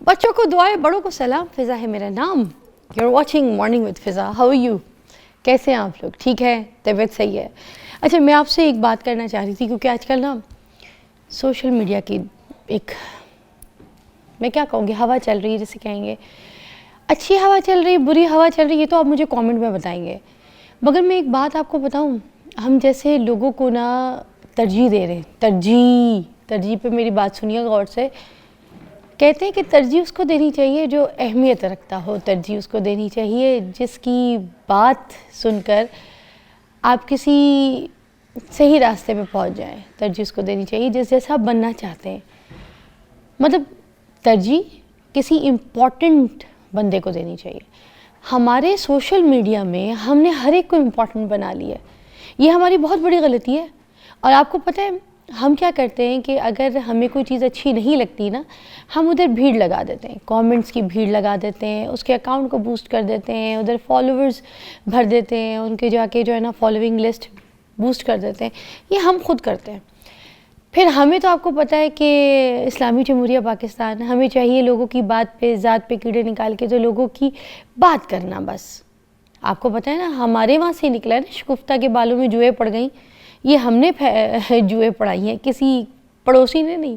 बच्चों को दुआएं, बड़ों को सलाम। फ़िज़ा है मेरा नाम। You are watching morning with Fiza. How are you? कैसे हैं आप लोग? ठीक है, तबीयत सही है? अच्छा, मैं आपसे एक बात करना चाह रही थी, क्योंकि आजकल ना सोशल मीडिया की एक, मैं क्या कहूँगी, हवा चल रही है, जिसे कहेंगे अच्छी हवा चल रही है, बुरी हवा चल रही है, तो आप मुझे कमेंट में बताएंगे। मगर मैं एक बात आपको बताऊँ, हम जैसे लोगों को ना तरजीह दे रहे हैं। तरजीह तरजीह पे मेरी बात सुनिए गौर से। कहते हैं कि तरजीह उसको देनी चाहिए जो अहमियत रखता हो, तरजीह उसको देनी चाहिए जिसकी बात सुनकर आप किसी सही रास्ते पे पहुंच जाएं। तरजीह उसको देनी चाहिए जिस जैसा आप बनना चाहते हैं। मतलब तरजीह किसी इम्पॉर्टेंट बंदे को देनी चाहिए। हमारे सोशल मीडिया में हमने हर एक को इम्पॉर्टेंट बना लिया है। ये हमारी बहुत बड़ी गलती है। और आपको पता है हम क्या करते हैं कि अगर हमें कोई चीज़ अच्छी नहीं लगती ना, हम उधर भीड़ लगा देते हैं, कमेंट्स की भीड़ लगा देते हैं, उसके अकाउंट को बूस्ट कर देते हैं, उधर फॉलोअर्स भर देते हैं, उनके जाके जो है ना फॉलोइंग लिस्ट बूस्ट कर देते हैं। ये हम खुद करते हैं। फिर हमें तो आपको पता है कि इस्लामी जमहूरिया पाकिस्तान, हमें चाहिए लोगों की बात पे, ज़ात पे कीड़े निकाल के तो लोगों की बात करना बस। आपको पता है ना, हमारे वहाँ से निकला है ना, शगुफ्ता के बालों में जुएँ पड़ गई। ये हमने जुएँ पढ़ाई हैं, किसी पड़ोसी ने नहीं।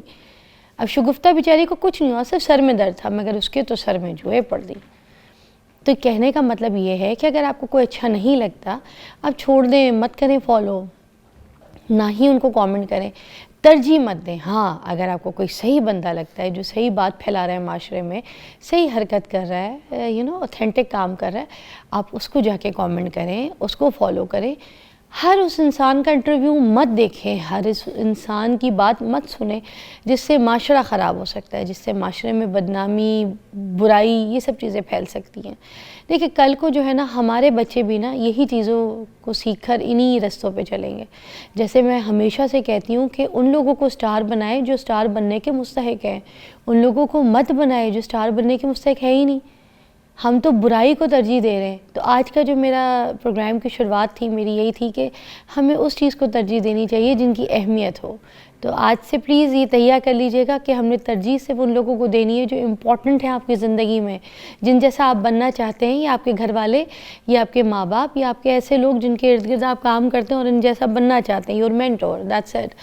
अब शगुफ्ता बेचारी को कुछ नहीं हुआ, सिर्फ सर में दर्द था, मगर उसके तो सर में जुएँ पड़ दी। तो कहने का मतलब ये है कि अगर आपको कोई अच्छा नहीं लगता, आप छोड़ दें, मत करें फॉलो, ना ही उनको कमेंट करें, तरजीह मत दें। हाँ, अगर आपको कोई सही बंदा लगता है जो सही बात फैला रहा है, माशरे में सही हरकत कर रहा है, ऑथेंटिक काम कर रहा है, आप उसको जाके कमेंट करें, उसको फॉलो करें। हर उस इंसान का इंटरव्यू मत देखें, हर इस इंसान की बात मत सुने जिससे माशरा ख़राब हो सकता है, जिससे माशरे में बदनामी, बुराई, ये सब चीज़ें फैल सकती हैं। देखिए, कल को जो है ना हमारे बच्चे भी ना यही चीज़ों को सीख कर इन्हीं रास्तों पे चलेंगे। जैसे मैं हमेशा से कहती हूँ कि उन लोगों को स्टार बनाए जो स्टार बनने के मुस्तहिक हैं, उन लोगों को मत बनाए जो स्टार बनने के मुस्तहिक है ही नहीं। हम तो बुराई को तरजीह दे रहे हैं। तो आज का जो मेरा प्रोग्राम की शुरुआत थी मेरी यही थी कि हमें उस चीज़ को तरजीह देनी चाहिए जिनकी अहमियत हो। तो आज से प्लीज़ ये तैयार कर लीजिएगा कि हमने तरजीह सिर्फ उन लोगों को देनी है जो इम्पॉर्टेंट है आपकी ज़िंदगी में, जिन जैसा आप बनना चाहते हैं, या आपके घर वाले, या आपके माँ बाप, या आपके ऐसे लोग जिनके इर्द गिर्द आप काम करते हैं और इन जैसा बनना चाहते हैं, योर मेंटोर, दैट्स इट।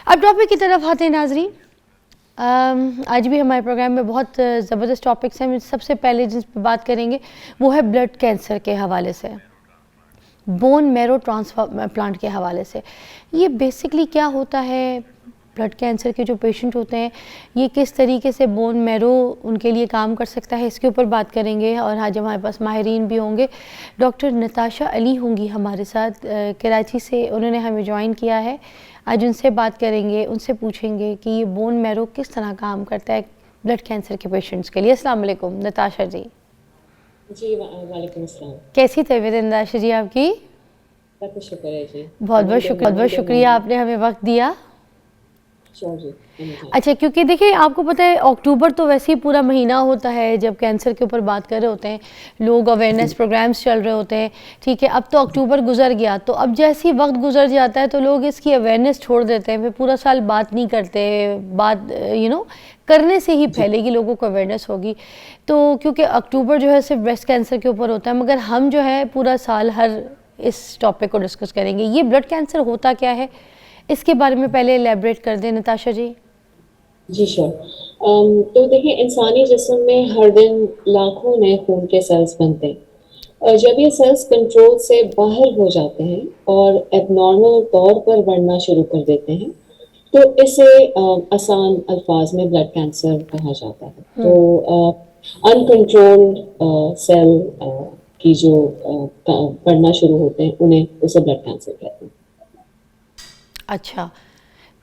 अब टॉपिक की तरफ आते हैं नाजरीन। आज भी हमारे प्रोग्राम में बहुत ज़बरदस्त टॉपिक्स हैं। सबसे पहले जिस पर बात करेंगे वो है ब्लड कैंसर के हवाले से, बोन मैरो ट्रांसप्लांट के हवाले से। ये बेसिकली क्या होता है, ब्लड कैंसर के जो पेशेंट होते हैं ये किस तरीके से बोन मैरो उनके लिए काम कर सकता है, इसके ऊपर बात करेंगे। और आज हमारे पास माहिरीन भी होंगे। डॉक्टर नताशा अली होंगी हमारे साथ, कराची से उन्होंने हमें ज्वाइन किया है। आज उनसे बात करेंगे, उनसे पूछेंगे कि ये बोन मैरो किस तरह काम करता है ब्लड कैंसर के पेशेंट्स के लिए। अस्सलाम वालेकुम नताशा जी। जी वालेकुम अस्सलाम। कैसी तबीयत नताशा जी आपकी? बहुत शुक्र है जी। बहुत बहुत शुक्रिया आपने हमें वक्त दिया। जी। अच्छा, क्योंकि देखिए आपको पता है अक्टूबर तो वैसे ही पूरा महीना होता है जब कैंसर के ऊपर बात कर रहे होते हैं लोग, अवेयरनेस प्रोग्राम्स चल रहे होते हैं, ठीक है। अब तो अक्टूबर गुजर गया, तो अब जैसे ही वक्त गुजर जाता है तो लोग इसकी अवेयरनेस छोड़ देते हैं, फिर पूरा साल बात नहीं करते। बात करने से ही फैलेगी, लोगों को अवेयरनेस होगी। तो क्योंकि अक्टूबर जो है सिर्फ ब्रेस्ट कैंसर के ऊपर होता है, मगर हम जो है पूरा साल हर इस टॉपिक को डिस्कस करेंगे। ये ब्लड कैंसर होता क्या है, इसके बारे में पहले एलैबोरेट कर दें नताशा जी। जी श्योर। तो देखिए, इंसानी जिस्म में हर दिन लाखों नए खून के सेल्स बनते हैं, और जब ये सेल्स कंट्रोल से बाहर हो जाते हैं और एबनॉर्मल तौर पर बढ़ना शुरू कर देते हैं, तो इसे आसान अल्फाज में ब्लड कैंसर कहा जाता है। तो अनकंट्रोल्ड सेल की जो बढ़ना शुरू होते हैं उन्हें उसे ब्लड कैंसर कहते हैं। अच्छा,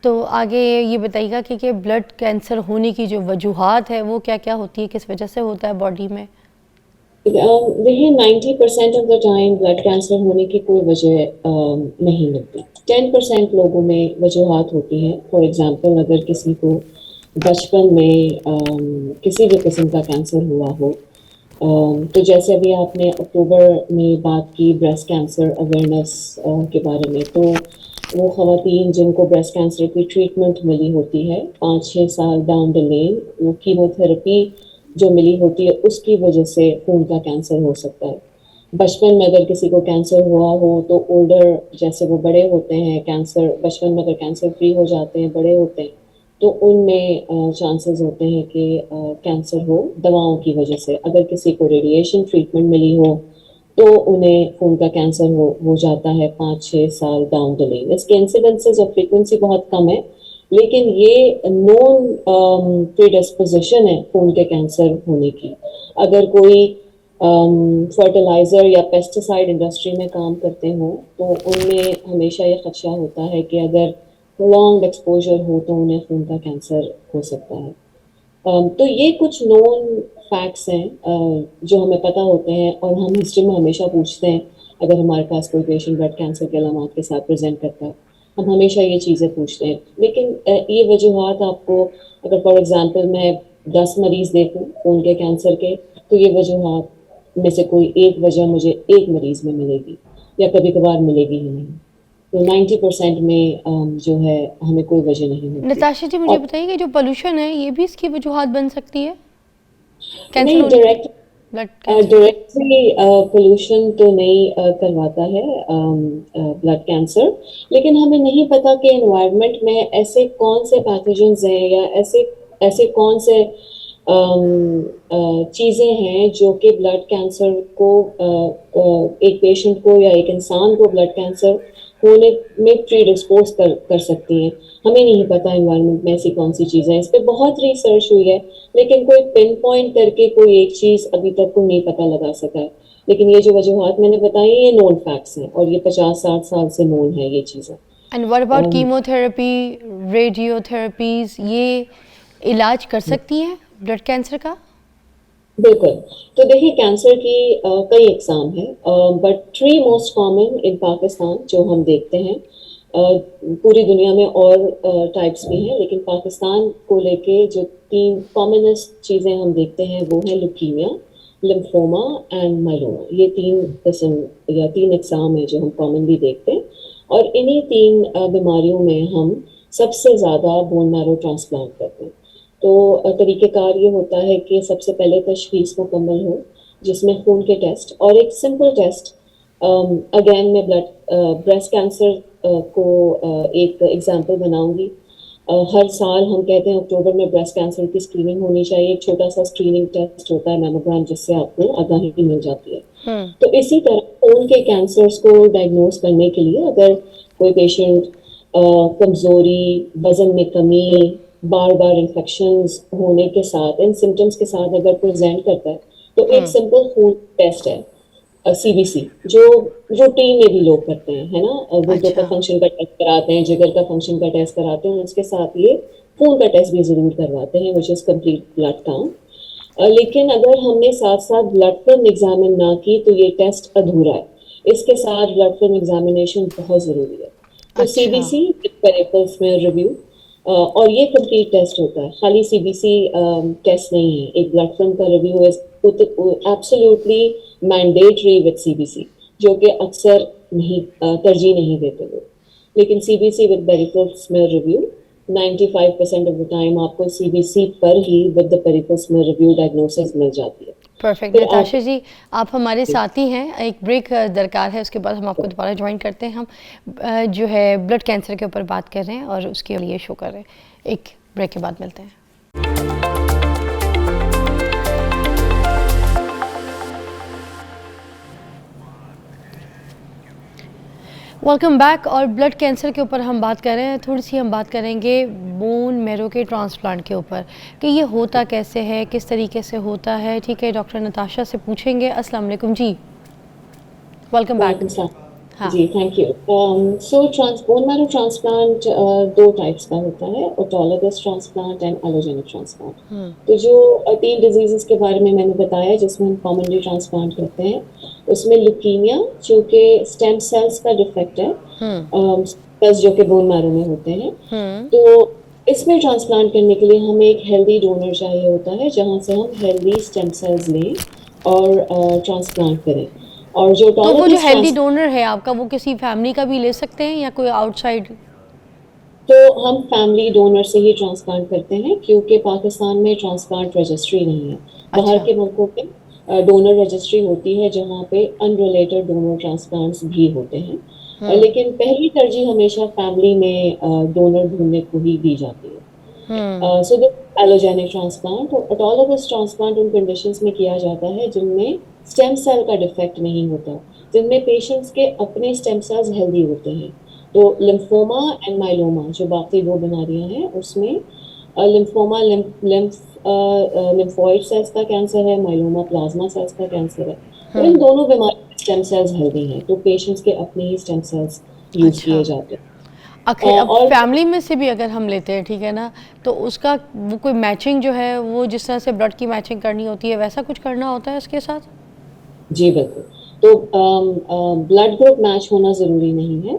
तो आगे ये बताइएगा कि ब्लड कैंसर होने की जो वजूहात है वो क्या क्या होती है, किस वजह से होता है बॉडी में? देखिए, 90% of the time blood cancer होने की कोई वजह नहीं मिलती। 10% लोगों में वजूहात होती हैं। फॉर एग्जांपल, अगर किसी को बचपन में किसी भी किस्म का कैंसर हुआ हो, तो जैसे अभी आपने अक्टूबर में बात की ब्रेस्ट कैंसर अवेयरनेस के बारे में, तो वो ख़वातीन जिनको ब्रेस्ट कैंसर की ट्रीटमेंट मिली होती है 5-6 साल डाउन द लेन, वो कीमोथेरेपी जो मिली होती है उसकी वजह से खून का कैंसर हो सकता है। बचपन में अगर किसी को कैंसर हुआ हो तो ओल्डर जैसे वो बड़े होते हैं, कैंसर बचपन में अगर कैंसर फ्री हो जाते हैं, बड़े होते हैं, तो उनमें चांसेस होते हैं कि कैंसर हो दवाओं की वजह से। अगर किसी को रेडिएशन ट्रीटमेंट मिली हो तो उन्हें खून का कैंसर हो जाता है 5-6 साल डाउन द लेन। इसके इंसिडेंसेस और फ्रीक्वेंसी बहुत कम है, लेकिन ये नॉन प्रीडिस्पोजिशन है खून के कैंसर होने की। अगर कोई फर्टिलाइजर या पेस्टिसाइड इंडस्ट्री में काम करते हो तो उनमें हमेशा ये खदशा होता है कि अगर प्रोलॉन्ग्ड एक्सपोजर हो तो उन्हें खून का कैंसर हो सकता है। तो ये कुछ नोन फैक्ट्स हैं जो हमें पता होते हैं, और हम हिस्ट्री में हमेशा पूछते हैं अगर हमारे पास कोई पेशेंट ब्लड कैंसर के अलामात के साथ प्रेजेंट करता है, हम हमेशा ये चीज़ें पूछते हैं। लेकिन ये वजूहत आपको, अगर फॉर एग्जांपल मैं 10 मरीज देखूं खून के कैंसर के, तो ये वजूहत में से कोई एक वजह मुझे एक मरीज में मिलेगी या कभी कभार मिलेगी ही नहीं। तो 90% में जो है हमें कोई वजह नहीं होती। नताशा जी मुझे और बताइए कि जो पोल्यूशन है ये भी इसकी वजूहत बन सकती है कैंसर नहीं, होने की, ब्लड कैंसर? डायरेक्टली पोल्यूशन तो नहीं करवाता है ब्लड कैंसर, लेकिन हमें नहीं पता कि एनवायरनमेंट में ऐसे कौन से पैथोजेंस हैं या ऐसे ऐसे कौन से चीज़ें हैं जो कि ब्लड कैंसर को एक पेशेंट को या एक इंसान को ब्लड कैंसर होने में प्रीडिस्पोज कर सकती हैं। हमें नहीं पता एनवायरनमेंट में ऐसी कौन सी चीज़ें हैं। इस पर बहुत रिसर्च हुई है, लेकिन कोई पिन पॉइंट करके कोई एक चीज़ अभी तक को नहीं पता लगा सका है। लेकिन ये जो वजूहत मैंने बताई ये नोन फैक्ट्स हैं, और ये 50-60 साल से नोन है ये चीज़ें। एंड व्हाट अबाउट कीमोथेरेपी, रेडियोथेरेपीज, ये इलाज कर सकती हैं ब्लड कैंसर का? बिल्कुल। तो देखिए, कैंसर की कई इकसाम हैं, but 3 most common in Pakistan जो हम देखते हैं। पूरी दुनिया में और टाइप्स भी हैं, लेकिन पाकिस्तान को लेके जो 3 कॉमनेस्ट चीज़ें हम देखते हैं वो है ल्यूकीमिया, लिम्फोमा एंड माइलोमा। ये 3 किस्म या 3 इकसाम है जो हम कॉमनली देखते हैं, और इन्हीं 3 बीमारियों में हम सबसे ज़्यादा बोन मैरो ट्रांसप्लांट करते हैं। तो तरीक़ेकार ये होता है कि सबसे पहले तशख़ीस मुकम्मल हो, जिसमें खून के टेस्ट और एक सिंपल टेस्ट, अगेन मैं ब्रेस्ट कैंसर को एक एग्जांपल बनाऊंगी। हर साल हम कहते हैं अक्टूबर में ब्रेस्ट कैंसर की स्क्रीनिंग होनी चाहिए। एक छोटा सा स्क्रीनिंग टेस्ट होता है मैमोग्राम, जिससे आपको आगाही मिल जाती है। तो इसी तरह खून के कैंसर्स को डायग्नोज करने के लिए अगर कोई पेशेंट कमज़ोरी, वज़न में कमी, बार बार इन्फेक्शंस होने के साथ, इन सिम्टम्स के साथ अगर प्रेजेंट करता है, तो एक सिंपल खून टेस्ट है सीबीसी, जो रूटीन में भी लोग करते हैं, है ना। गुर्दों का फंक्शन का टेस्ट कराते हैं, जिगर का फंक्शन का टेस्ट कराते हैं, उसके साथ ये खून का टेस्ट भी जरूर करवाते हैं, which is complete blood count. लेकिन अगर हमने साथ साथ ब्लड फिल्म एग्जामिन ना की तो ये टेस्ट अधूरा है। इसके साथ ब्लड फिल्म एग्जामिनेशन बहुत जरूरी है। तो सीबीसी पेरिफेरल स्मीयर रिव्यू, और ये कंप्लीट टेस्ट होता है, खाली सीबीसी टेस्ट नहीं है। एक ब्लड फिल्म का review is absolutely mandatory with CBC, जो कि अक्सर नहीं तरजीह नहीं देते लोग। लेकिन CBC with peripheral smear review 95% of the time आपको सीबीसी पर ही with the peripheral smear review diagnosis मिल जाती है। परफेक्ट। नताशा जी, आप हमारे साथी हैं, एक ब्रेक दरकार है, उसके बाद हम आपको दोबारा ज्वाइन करते हैं। हम जो है ब्लड कैंसर के ऊपर बात कर रहे हैं और उसके लिए शो कर रहे हैं। एक ब्रेक के बाद मिलते हैं। Welcome back. और ब्लड कैंसर के ऊपर हम बात कर रहे हैं। थोड़ी सी हम बात करेंगे बोन मैरो के ट्रांसप्लांट के ऊपर कि ये होता कैसे है, किस तरीके से होता है। ठीक है, डॉक्टर नताशा से पूछेंगे। अस्सलाम वालेकुम जी, वेलकम बैक। हाँ जी, thank you. So bone marrow transplant 2 types का होता है, autologous transplant and allogenic transplant. तो जो 3 डिजीजेस के बारे में मैंने बताया जिसमें हम कॉमनली ट्रांसप्लांट करते हैं, उसमें ल्यूकीमिया जो कि स्टेम सेल्स का डिफेक्ट है, सेल्स जो कि बोन मैरो में होते हैं, तो इसमें ट्रांसप्लांट करने के लिए हमें एक हेल्दी डोनर चाहिए होता है, जहाँ से हम हेल्दी स्टेम सेल्स लें और ट्रांसप्लांट करें। और जो तो वो जो हेल्दी डोनर है आपका, वो किसी फैमिली का भी ले सकते हैं या कोई आउटसाइड? तो हम फैमिली डोनर से ही ट्रांसप्लांट करते हैं, क्योंकि पाकिस्तान में ट्रांसप्लांट रजिस्ट्री नहीं है। बाहर अच्छा। के मुल्कों में डोनर रजिस्ट्री होती है जहाँ पे अनरिलेटेड डोनर ट्रांसप्लांट्स भी होते हैं। हम्म। लेकिन पहली तरजीह हमेशा फैमिली में डोनर ढूंढने को ही दी जाती है। हम्म। सो द एलोजेनिक ट्रांसप्लांट और ऑटोलॉगस ट्रांसप्लांट उन कंडीशंस में किया जाता है जिनमें स्टेम सेल का डिफेक्ट नहीं होता, जिनमें पेशेंट्स के अपने स्टेम सेल्स हेल्दी होते हैं। तो लिम्फोमा एंड माइलोमा जो बाकी दो बीमारियां हैं उसमें लिम्फोमा लिम्फोइड सेल्स का कैंसर है, माइलोमा प्लाज्मा सेल्स का कैंसर है। तो इन हम्म। दोनों बीमारियों में स्टेम सेल्स हेल्दी हैं, तो पेशेंट्स के अपने ही स्टेम सेल्स यूज किए अच्छा। जाते हैं। आखिर अब और फैमिली में से भी अगर हम लेते हैं, ठीक है ना, तो उसका वो कोई मैचिंग जो है वो जिस तरह से ब्लड की मैचिंग करनी होती है वैसा कुछ करना होता है इसके साथ? जी बिल्कुल। तो ब्लड ग्रुप मैच होना ज़रूरी नहीं है।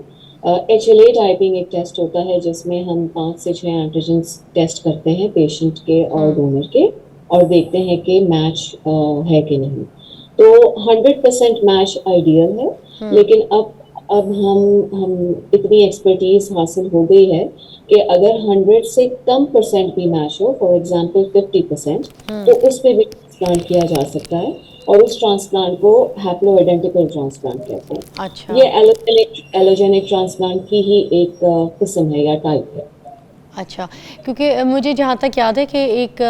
HLA टाइपिंग एक टेस्ट होता है जिसमें हम 5 से 6 एंटीजन्स टेस्ट करते हैं पेशेंट के और हम्म। डोनर के, और देखते हैं कि मैच है कि नहीं। तो 100% मैच आइडियल है, हम्म। लेकिन अब हम इतनी एक्सपर्टीज हासिल हो गई है कि अगर 100 से कम परसेंट भी मैच हो, फॉर एग्जांपल 50%, तो उस पे भी ट्रांसप्लांट किया जा सकता है, और उस ट्रांसप्लांट को हैप्लो आइडेंटिकल ट्रांसप्लांट कहते हैं। अच्छा। ये एलोजेनिक ट्रांसप्लांट की ही एक किस्म है या टाइप है। अच्छा, क्योंकि मुझे जहाँ तक याद है कि एक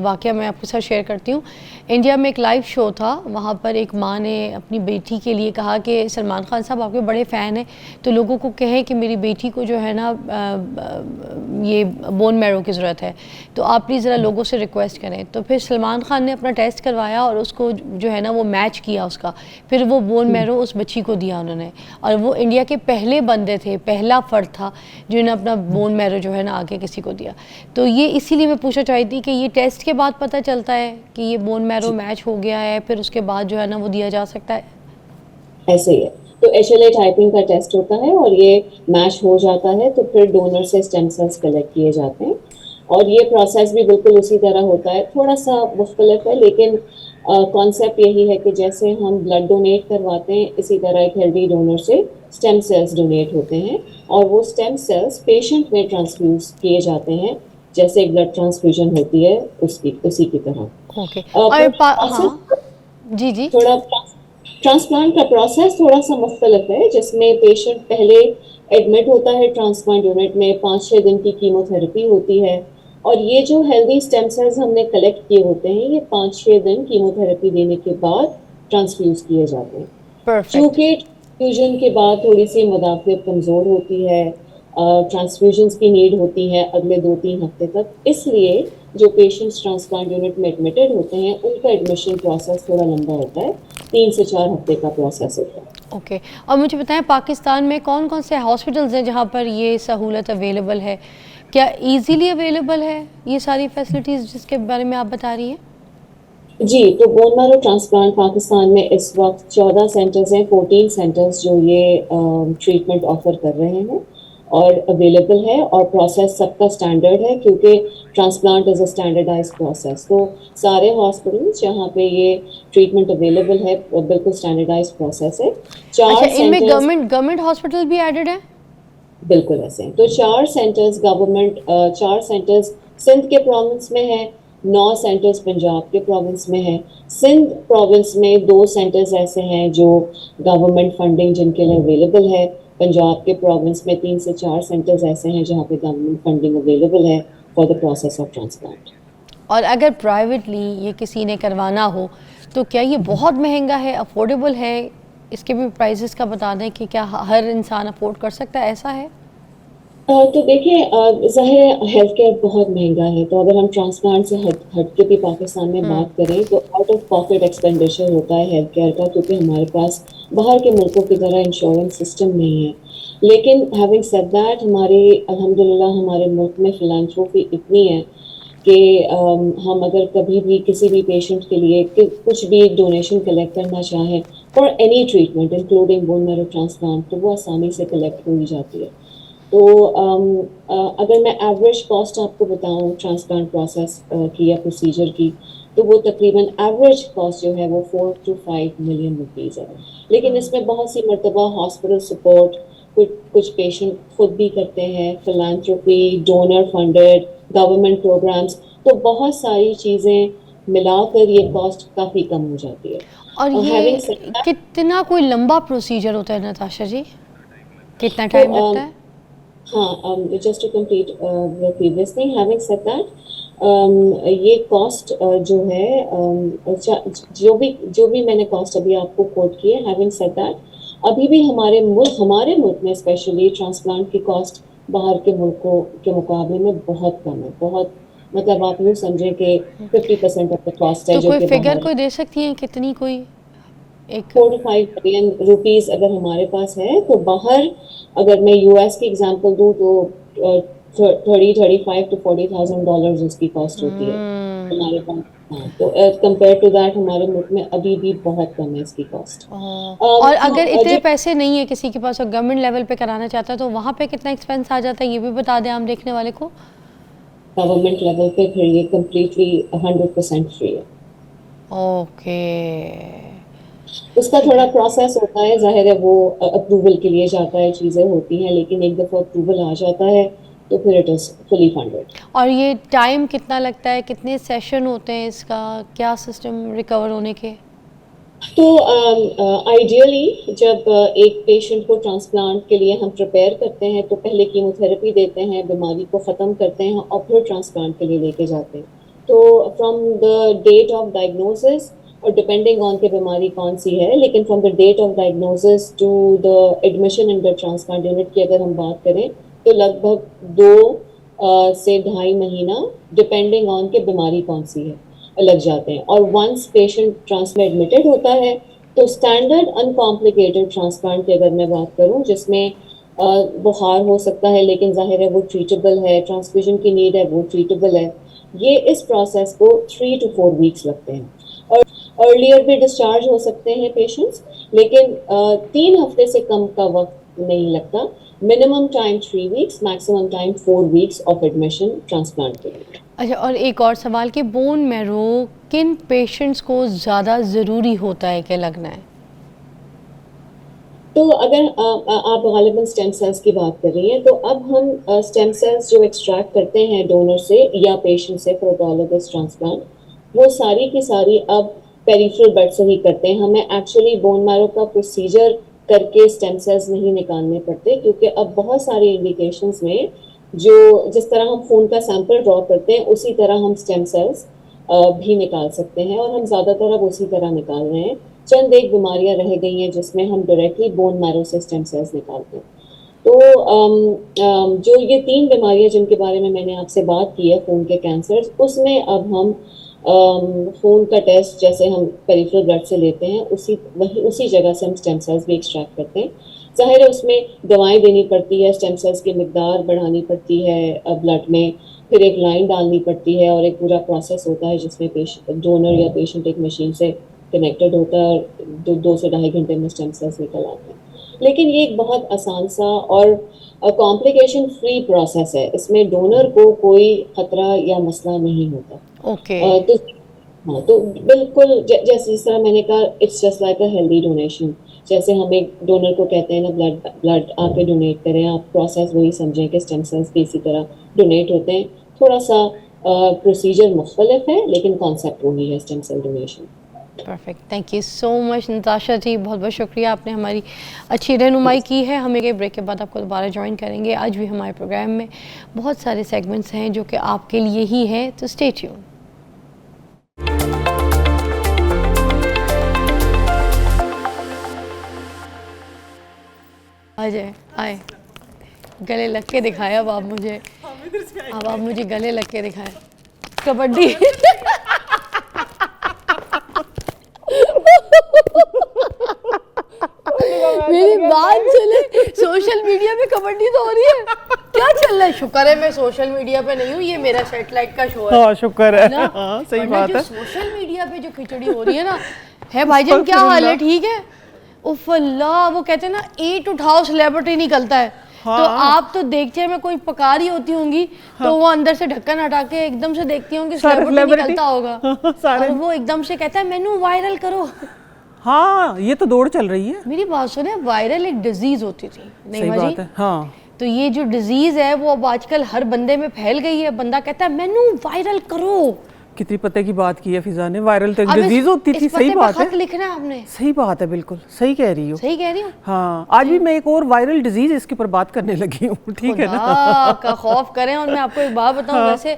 वाक़या मैं आपके साथ शेयर करती हूँ। इंडिया में एक लाइव शो था, वहाँ पर एक माँ ने अपनी बेटी के लिए कहा कि सलमान खान साहब आपके बड़े फ़ैन हैं, तो लोगों को कहें कि मेरी बेटी को जो है ना ये बोन मैरो की ज़रूरत है, तो आप प्लीज़ ज़रा लोगों से रिक्वेस्ट करें। तो फिर सलमान खान ने अपना टेस्ट करवाया और उसको जो है ना वो मैच किया उसका, फिर वो बोन मैरो उस बच्ची को दिया उन्होंने, और वो इंडिया के पहले बंदे थे, पहला फ़र्द था जिन्होंने अपना बोन मैरो जो है ना आगे किसी को दिया। तो ये इसीलिए मैं पूछना चाहती थी कि ये टेस्ट के बाद पता चलता है कि ये बोन मैरो मैच हो गया है, फिर उसके बाद जो है ना वो दिया जा सकता है? ऐसे ही है। तो HLA टाइपिंग का टेस्ट होता है और ये मैच हो जाता है तो फिर डोनर से स्टेम सेल्स कलेक्ट किए जाते हैं, और ये प्रोसेस भी बिल्कुल उसी तरह होता है, थोड़ा सा मुख्तलिफ है, लेकिन कॉन्सेप्ट यही है कि जैसे हम ब्लड डोनेट करवाते हैं इसी तरह एक हेल्दी डोनर से स्टेम सेल्स डोनेट होते हैं, और वो स्टेम सेल्स पेशेंट में ट्रांसफ्यूज किए जाते हैं, जैसे एक ब्लड ट्रांसफ्यूजन होती है उसकी उसी की तरह। ओके। और पर प्रोसेस हाँ। जी जी। थोड़ा ट्रांसप्लांट का प्रोसेस थोड़ा सा मुख्तलिफ है, जिसमें पेशेंट पहले एडमिट होता है ट्रांसप्लांट यूनिट में, 5-6 दिन की कीमोथेरेपी होती है, और ये जो हेल्दी स्टेम सेल्स हमने कलेक्ट किए होते हैं ये 5-6 दिन कीमोथेरेपी देने के बाद ट्रांसफ्यूज किए जाते हैं। परफेक्ट। चूंकि ट्रांसफ्यूजन के बाद थोड़ी सी मदाफियत कमज़ोर होती है, ट्रांसफ्यूजन्स की नीड होती है अगले 2-3 हफ्ते तक, इसलिए जो पेशेंट्स ट्रांसप्लांट यूनिट में एडमिटेड होते हैं उनका एडमिशन प्रोसेस थोड़ा लंबा होता है, 3 से 4 हफ्ते का प्रोसेस होता है। ओके। और मुझे बताएं पाकिस्तान में कौन कौन से हॉस्पिटल्स हैं जहाँ पर ये सहूलत अवेलेबल है? क्या इजीली अवेलेबल है ये सारी फैसिलिटीज़ जिसके बारे में आप बता रही हैं? जी, तो बोन मैरो ट्रांसप्लांट पाकिस्तान में इस वक्त 14 सेंटर्स हैं, 14 सेंटर्स जो ये ट्रीटमेंट ऑफर कर रहे हैं और अवेलेबल है, और प्रोसेस सबका स्टैंडर्ड है क्योंकि transplant is a standardize process. तो सारे हॉस्पिटल्स जहाँ पे ये ट्रीटमेंट अवेलेबल है बिल्कुल स्टैंडर्डाइज प्रोसेस है। अच्छा, चार इनमें सेंटर्स गवर्नमेंट हॉस्पिटल भी एडेड है? बिल्कुल ऐसे हैं। तो 4 सेंटर्स गवर्नमेंट, 4 सेंटर्स सिंध के प्रोविंस में है, 9 सेंटर्स पंजाब के प्रोविंस में है। सिंध प्रोविंस में 2 सेंटर्स ऐसे हैं जो गवर्नमेंट फंडिंग जिनके लिए अवेलेबल है। पंजाब के प्रोविंस में 3 से 4 सेंटर्स ऐसे हैं जहाँ पे गवर्नमेंट फंडिंग अवेलेबल है for the process of transplant. और अगर प्राइवेटली ये किसी ने करवाना हो तो क्या ये बहुत महंगा है, अफोर्डेबल है? इसके भी प्राइसेस का बता दें कि क्या हर इंसान अफोर्ड कर सकता है, ऐसा है? तो देखिए, ज़ाहिर हेल्थ केयर बहुत महंगा है, तो अगर हम ट्रांसप्लांट से हट के भी पाकिस्तान में हम्म। बात करें तो आउट ऑफ पॉकेट एक्सपेंडिचर होता है हेल्थ केयर का, क्योंकि हमारे पास बाहर के मुल्कों की तरह इंश्योरेंस सिस्टम नहीं है। लेकिन हैविंग सेड दैट, हमारे अल्हम्दुलिल्लाह हमारे मुल्क में फिलांथ्रोपी इतनी है कि हम अगर कभी भी किसी भी पेशेंट के लिए कुछ भी डोनेशन कलेक्ट करना चाहें for any treatment including bone marrow transplant, तो वो आसानी से कलेक्ट हो ही जाती है। तो अगर मैं एवरेज कॉस्ट आपको बताऊं ट्रांसप्लांट प्रोसेस की या प्रोसीजर की, तो वो तकरीबन एवरेज कॉस्ट जो है वो 4 to 5 मिलियन रुपीज़ है। लेकिन इसमें बहुत सी मरतबा हॉस्पिटल सपोर्ट, कुछ पेशेंट खुद भी करते हैं, फिलांथ्रोपी, डोनर फंडेड, गवर्नमेंट प्रोग्राम्स, तो बहुत सारी चीज़ें मिलाकर ये कॉस्ट काफ़ी कम हो जाती है। और हैविंग ये सेड दैट, कितना कोई लंबा प्रोसीजर होता है नताशा जी, कितना तो टाइम लगता है? हाँ, just to complete the previous thing, having said that, ये कॉस्ट जो है, जो भी मैंने कॉस्ट अभी आपको कोट की है, हैविंग सेड दैट, अभी भी हमारे मुल्क में स्पेशली ट्रांसप्लांट की कॉस्ट बाहर के मुल्कों के मुकाबले में बहुत कम है, बहुत, मतलब आप यूँ समझें कि 50% ऑफ द कॉस्ट है तो जो कोई कि फिगर बाहर। कोई दे सकती हैं कितनी, कोई एक? 4 to 5 बिलियन रुपीस अगर हमारे पास है, तो बाहर अगर मैं यूएस की एग्जांपल दूं तो 35 to 40,000 डॉलर्स उसकी कॉस्ट होती है हमारे पास। हाँ, तो एज कम्पेयर टू दैट हमारे मुल्क में अभी भी बहुत कम है इसकी कॉस्ट। और अगर हाँ, इतने जो पैसे नहीं है किसी के पास और गवर्नमेंट लेवल पे कराना चाहता है तो वहाँ पे कितना एक्सपेंस आ जाता है, ये भी बता दें आम देखने वाले को। गवर्नमेंट लेवल पे फिर ये कम्प्लीटली 100% फ्री है। ओके, उसका ठीक थोड़ा है। प्रोसेस होता है, जाहिर है वो अप्रूवल के लिए जाता है, चीज़ें होती हैं, लेकिन एक दफ़ा अप्रूवल आ जाता है तो फिर इट इज़ फुली फंडेड। और ये टाइम कितना लगता है, कितने सेशन होते हैं इसका, क्या सिस्टम रिकवर होने के? तो आइडियली जब एक पेशेंट को ट्रांसप्लांट के लिए हम प्रिपेयर करते हैं तो पहले कीमोथेरेपी देते हैं, बीमारी को ख़त्म करते हैं और फिर ट्रांसप्लांट के लिए लेके जाते हैं। तो from the date of diagnosis, और डिपेंडिंग ऑन के बीमारी कौन सी है, लेकिन from the date of diagnosis to the admission in the transplant unit की अगर हम बात करें तो लगभग 2 से ढाई महीना, डिपेंडिंग ऑन के बीमारी कौन सी है, लग जाते हैं। और वंस पेशेंट ट्रांसप्लांट एडमिटेड होता है तो स्टैंडर्ड अनकॉम्प्लिकेटेड ट्रांसप्लांट की अगर मैं बात करूं, जिसमें बुखार हो सकता है लेकिन जाहिर है वो ट्रीटेबल है, ट्रांसफ्यूजन की नीड है वो ट्रीटेबल है, ये इस प्रोसेस को 3 to 4 वीक्स लगते हैं। और अर्लियर भी डिस्चार्ज हो सकते हैं पेशेंट्स, लेकिन 3 हफ्ते से कम का वक्त नहीं लगता। Minimum time 3 weeks, maximum time 4 weeks of admission transplant के लिए। अच्छा, और एक और सवाल कि बोन मैरो किन पेशेंट्स को ज़्यादा ज़रूरी होता है कि लगना है? तो अगर आप गालिबन स्टेम सेल्स की बात कर रही हैं, तो अब हम स्टेम सेल्स जो एक्सट्रैक्ट करते हैं डोनर से या पेशेंट से फॉर ऑटोलॉगस ट्रांसप्लांट, वो सारी की सारी अब पेरिफेरल ब्लड से ही करते हैं। हमें एक्चुअली बोन मैरो का प्रोसीजर करके स्टेम सेल्स नहीं निकालने पड़ते, क्योंकि अब बहुत सारी इंडिकेशंस में जो जिस तरह हम खून का सैंपल ड्रॉ करते हैं उसी तरह हम स्टेम सेल्स भी निकाल सकते हैं, और हम ज़्यादातर अब उसी तरह निकाल रहे हैं। चंद एक बीमारियां रह गई हैं जिसमें हम डायरेक्टली बोन मैरो से स्टेम सेल्स निकालते हैं। तो जो ये 3 बीमारियां जिनके बारे में मैंने आपसे बात की है, खून के कैंसर, उसमें अब हम खून का टेस्ट जैसे हम पेरिफेरल ब्लड से लेते हैं, उसी जगह से हम स्टेम सेल्स भी एक्सट्रैक्ट करते हैं। जाहिर है उसमें दवाएं देनी पड़ती है, स्टेम सेल्स की मिकदार बढ़ानी पड़ती है ब्लड में, फिर एक लाइन डालनी पड़ती है, और एक पूरा प्रोसेस होता है जिसमें डोनर या पेशेंट एक मशीन से कनेक्टेड होता है और 2 से ढाई घंटे में स्टेम सेल्स निकल आते हैं। लेकिन ये एक बहुत आसान सा और कॉम्प्लिकेशन फ्री प्रोसेस है, इसमें डोनर को कोई खतरा या मसला नहीं होता। ओके। तो हाँ, तो बिल्कुल जैसे जिस तरह मैंने कहा, it's just like a healthy donation. जैसे हम एक डोनर को कहते हैं ना, ब्लड आके डोनेट करें, आप प्रोसेस वही समझें कि स्टेम सेल्स भी इसी तरह डोनेट होते हैं। थोड़ा सा प्रोसीजर मुख्तलिफ है लेकिन कॉन्सेप्ट वही है, stem cell donation. Perfect, thank you so much Natasha ji, बहुत बहुत शुक्रिया, आपने हमारी अच्छी रहनुमाई की है। हम एक ब्रेक के बाद आपको दोबारा ज्वाइन करेंगे। आज भी हमारे प्रोग्राम में बहुत सारे सेगमेंट्स हैं जो कि आपके लिए ही हैं, तो स्टे ट्यून। आ जाए, आए, गले लग के दिखाया अब आप मुझे, अब आप मुझे गले लग के दिखाए। कबड्डी मेरी बात चले, सोशल मीडिया पे कबड्डी तो हो रही है, क्या चल रहा है? शुक्र है मैं सोशल मीडिया पे नहीं हूँ, ये मेरा सैटेलाइट का शो है। हाँ, शुक्र है ना? हाँ, सही वरना बात जो है। सोशल मीडिया पे जो खिचड़ी हो रही है ना, है भाईजान, क्या हाल है? ठीक है? उफ अल्लाह, वो कहते हैं ना, ईट उठाओ सेलिब्रिटी निकलता है। हाँ। तो आप तो देखते में कोई पका रही होती होंगी, हाँ। तो वो अंदर से ढक्कन हटा के एकदम से देखती होंगी सेलिब्रिटी निकलता होगा, सारे। और वो एकदम से कहता है मेनू वायरल करो। हाँ, ये तो दौड़ चल रही है। मेरी बात सुने, वायरल एक डिजीज होती थी, नहीं सही माँ जी? बात है। हाँ, तो ये जो डिजीज है वो अब आजकल हर बंदे में फैल गई है। बंदा कहता है मेनू वायरल करो। कितनी पते की बात की है फिजा ने, वायरल तो एक अब डिजीज होती थी। सही बात है, खत लिखना है आपने। सही बात है, बिल्कुल सही कह रही हो। सही कह रही हूँ। हाँ, आज भी मैं एक और वायरल डिजीज इसके ऊपर बात करने लगी हूँ, ठीक है ना। खुदा का खौफ करें। और मैं आपको एक बात बताऊं, वैसे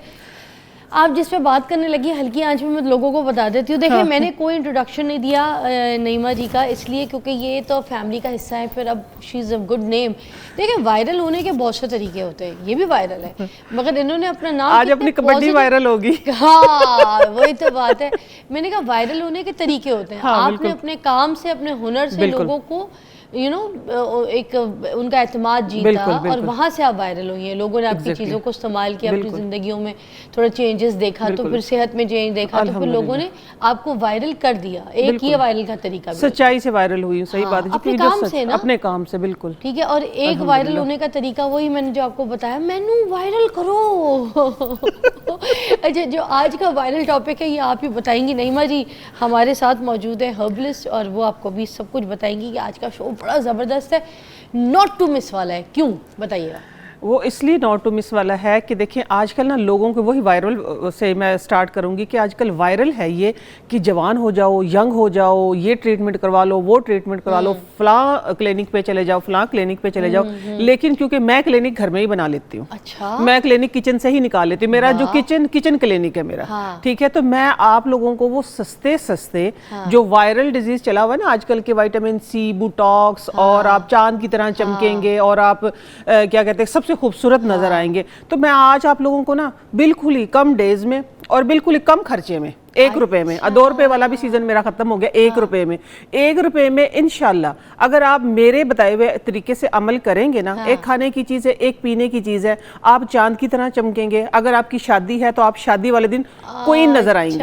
आप जिस पे बात करने लगी हल्की आंच में मैं लोगों को बता देती हूँ। देखिए मैंने कोई इंट्रोडक्शन नहीं दिया नईमा जी का, इसलिए क्योंकि ये तो फैमिली का हिस्सा है। फिर अब she is a good name. देखिए वायरल होने के बहुत से तरीके होते हैं, ये भी वायरल है, मगर इन्होंने अपना नाम आज अपनी कबड्डी वायरल होगी। हाँ वही तो बात है। मैंने कहा वायरल होने के तरीके होते हैं। हाँ, आपने अपने काम से, अपने हुनर से लोगों को एक उनका एतमाद जीता, और वहाँ से आप वायरल हुई हैं। लोगों ने आपकी चीज़ों को इस्तेमाल किया, अपनी ज़िंदगियों में थोड़ा चेंजेस देखा, तो फिर सेहत में चेंज देखा, तो फिर लोगों ने आपको वायरल कर दिया। एक ये वायरल का तरीका भी सच्चाई से वायरल हुई हूँ। सही बात है, अपने काम से ना, अपने काम से बिल्कुल ठीक है। और एक वायरल होने का तरीका वही मैंने जो आपको बताया, मैनू वायरल करो। अच्छा, जो आज का वायरल टॉपिक है ये आप ही बताएंगी। नईमा जी हमारे साथ मौजूद है, हर्बलिस्ट, और वो आपको भी सब कुछ बताएंगी कि आज का शो बड़ा ज़बरदस्त है, नॉट टू मिस वाला है। क्यों बताइएगा? वो इसलिए नॉट टू मिस वाला है कि देखिए आजकल ना लोगों के, वही वायरल से मैं स्टार्ट करूंगी कि आजकल वायरल है ये कि जवान हो जाओ, यंग हो जाओ, ये ट्रीटमेंट करवा लो, वो ट्रीटमेंट करवा लो, फलां क्लिनिक पे चले जाओ, फलां क्लिनिक पे चले जाओ। लेकिन क्योंकि मैं क्लिनिक घर में ही बना लेती हूँ, अच्छा, मैं क्लिनिक किचन से ही निकाल लेती हूँ। मेरा जो किचन क्लिनिक है मेरा, ठीक है, तो मैं आप लोगों को वो सस्ते जो वायरल डिजीज चला हुआ है ना आजकल के, विटामिन सी, बुटॉक्स, और आप चांद की तरह चमकेंगे, और आप क्या कहते हैं सबसे खूबसूरत नजर आएंगे। तो मैं आज आप लोगों को ना बिल्कुल ही कम डेज में और बिल्कुल ही कम खर्चे में, 1 रुपए में, 2 रुपए वाला भी सीजन मेरा खत्म हो गया, 1 रुपए में, 1 रुपए में इंशाल्लाह अगर आप मेरे बताए हुए तरीके से अमल करेंगे ना, एक खाने की चीज है, एक पीने की चीज है, आप चांद की तरह चमकेंगे। अगर आपकी शादी है तो आप शादी वाले दिन कोई नजर आएंगे,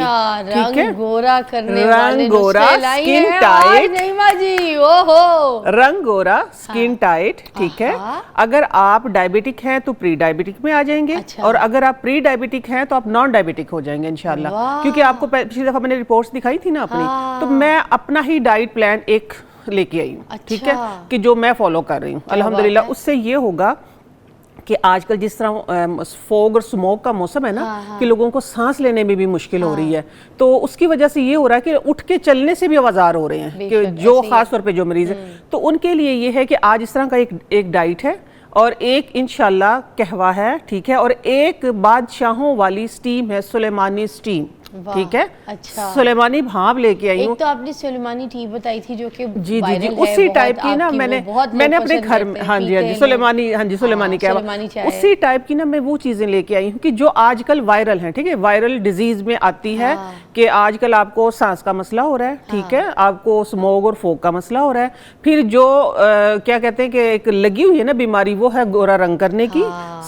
ठीक है। रंग गोरा करने रंग गोरा, स्किन टाइट, नईमा जी, ओहो, रंग गोरा, स्किन टाइट, ठीक है। अगर आप डायबिटिक हैं तो प्री डायबिटिक में आ जाएंगे, और अगर आप प्री डायबिटिक हैं तो आप नॉन डायबिटिक हो जाएंगे इंशाल्लाह। क्योंकि आपको पिछली दफा मैंने रिपोर्ट्स दिखाई थी ना अपनी, तो मैं अपना ही डाइट प्लान एक लेके आई हूँ, ठीक है, कि जो मैं फॉलो कर रही हूँ अल्हम्दुलिल्लाह। उससे ये होगा कि आजकल जिस तरह फॉग और स्मोक का मौसम है ना, कि लोगों को सांस लेने में भी मुश्किल हो रही है, तो उसकी वजह से ये हो रहा है कि उठ के चलने से भी आवाज़ार हो रहे हैं, कि जो खास तौर पे जो मरीज है, तो उनके लिए ये है कि आज इस तरह का एक डाइट है, और एक इंशाल्लाह कहवा है, ठीक है, और एक बादशाहों वाली स्टीम है, सुलेमानी स्टीम, ठीक है। अच्छा, सुलेमानी भाप लेके आई हूँ। एक तो आपने सुलेमानी टी बताई थी जो कि जी उसी टाइप की ना, मैंने अपने घर में, हाँ जी सुलेमानी कहवा, उसी टाइप की ना मैं वो चीजें लेके आई हूँ कि जो आजकल वायरल हैं, ठीक है, वायरल डिजीज में आती है कि आजकल आपको सांस का मसला हो रहा है, ठीक है, आपको स्मोक और फोक का मसला हो रहा है, फिर जो क्या कहते हैं कि एक लगी हुई है ना बीमारी, वो है गोरा रंग करने की,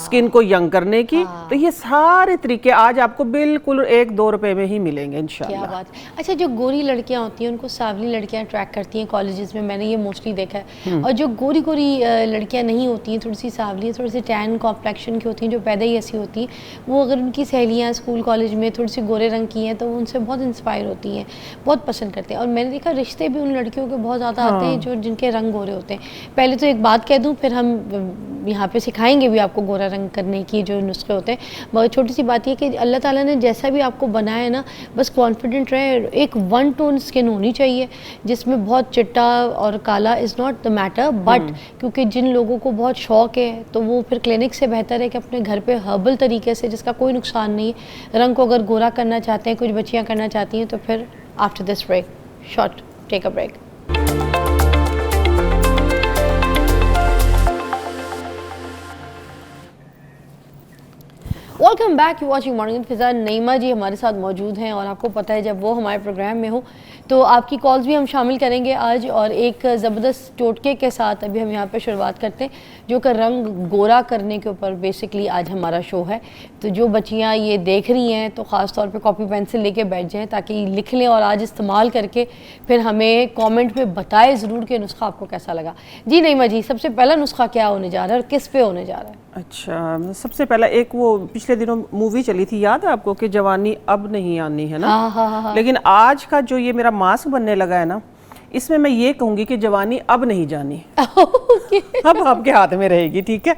स्किन को यंग करने की, तो ये सारे तरीके आज आपको बिल्कुल 1-2 रुपए में ही मिलेंगे इंशाल्लाह। क्या बात। अच्छा, जो गोरी लड़कियां होती हैं उनको सांवली लड़कियां अट्रैक्ट करती हैं कॉलेजेस में, मैंने ये मोस्टली देखा है। और जो गोरी लड़कियां नहीं होती हैं, थोड़ी सी सांवली, थोड़ी सी टैन कॉम्प्लेक्शन की होती हैं, जो पैदा ही ऐसी होती हैं, वो अगर उनकी सहेलियाँ स्कूल कॉलेज में थोड़ी सी गोरे रंग की हैं तो वो उनसे बहुत इंस्पायर होती हैं, बहुत पसंद करते हैं। और मैंने देखा रिश्ते भी उन लड़कियों के बहुत ज़्यादा आते हैं जो जिनके रंग गोरे होते हैं। पहले तो एक बात कह दूँ, फिर हम यहाँ पे सिखाएंगे भी आपको गोरा रंग करने की जो नुस्खे होते हैं, मगर छोटी सी बात ये कि अल्लाह ताला ने जैसा भी आपको बनाया है ना, बस कॉन्फिडेंट रहे। एक 1 टोन स्किन होनी चाहिए जिसमें बहुत चिट्टा और काला is not the matter, but क्योंकि जिन लोगों को बहुत शौक है तो वो फिर क्लिनिक से बेहतर है कि अपने घर पे हर्बल तरीके से, जिसका कोई नुकसान नहीं है, रंग को अगर गोरा करना चाहते हैं, कुछ बच्चियाँ करना चाहती हैं, तो फिर after this break, short take a break. Welcome back, you watching morning with Fiza. Naima ji हमारे साथ मौजूद हैं, और आपको पता है जब वो हमारे प्रोग्राम में हो तो आपकी कॉल्स भी हम शामिल करेंगे आज, और एक ज़बरदस्त टोटके के साथ अभी हम यहाँ पे शुरुआत करते हैं, जो कि रंग गोरा करने के ऊपर बेसिकली आज हमारा शो है। तो जो बच्चियाँ ये देख रही हैं तो ख़ास तौर पे कॉपी पेंसिल लेके बैठ जाएँ ताकि लिख लें, और आज इस्तेमाल करके फिर हमें कॉमेंट में बताएं ज़रूर कि नुस्खा आपको कैसा लगा। जी नईमा जी, सबसे पहला नुस्खा क्या होने जा रहा है और किस पे होने जा रहा है? अच्छा, सबसे पहला एक वो पिछले दिनों मूवी चली थी, याद है आपको, कि जवानी अब नहीं आनी है ना। हाँ। लेकिन आज का जो ये मेरा मास्क बनने लगा है ना, इसमें मैं ये कहूंगी कि जवानी अब नहीं जानी। अब आपके हाथ में रहेगी, ठीक है।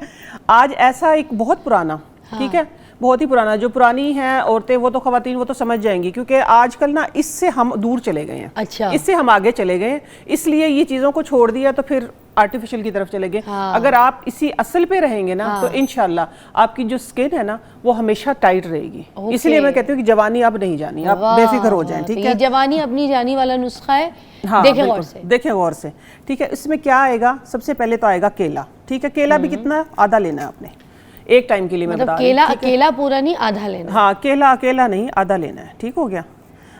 आज ऐसा एक बहुत पुराना, ठीक है, बहुत ही पुराना। जो पुरानी हैं औरतें वो तो ख़वातीन वो तो समझ जाएंगी, क्योंकि आजकल ना इससे हम दूर चले गए हैं। अच्छा। इससे हम आगे चले गए हैं, इसलिए ये चीज़ों को छोड़ दिया तो फिर आर्टिफिशियल की तरफ चले गए। हाँ। अगर आप इसी असल पे रहेंगे ना तो इंशाल्लाह आपकी जो स्किन है ना वो हमेशा टाइट रहेगी। इसलिए मैं कहती हूँ कि जवानी अब नहीं जानी, आप बेफिक्र हो जाएं, ठीक है। ये जवानी अपनी जानी वाला नुस्खा है। हाँ, देखें गौर से, देखें गौर से, ठीक है। इसमें क्या आएगा, सबसे पहले तो आएगा केला, ठीक है। केला भी कितना, आधा लेना है आपने, एक टाइम के लिए मैं बता रही हूँ। केला अकेला पूरा नहीं, आधा लेना। हाँ, केला अकेला नहीं, आधा लेना है, ठीक हो गया।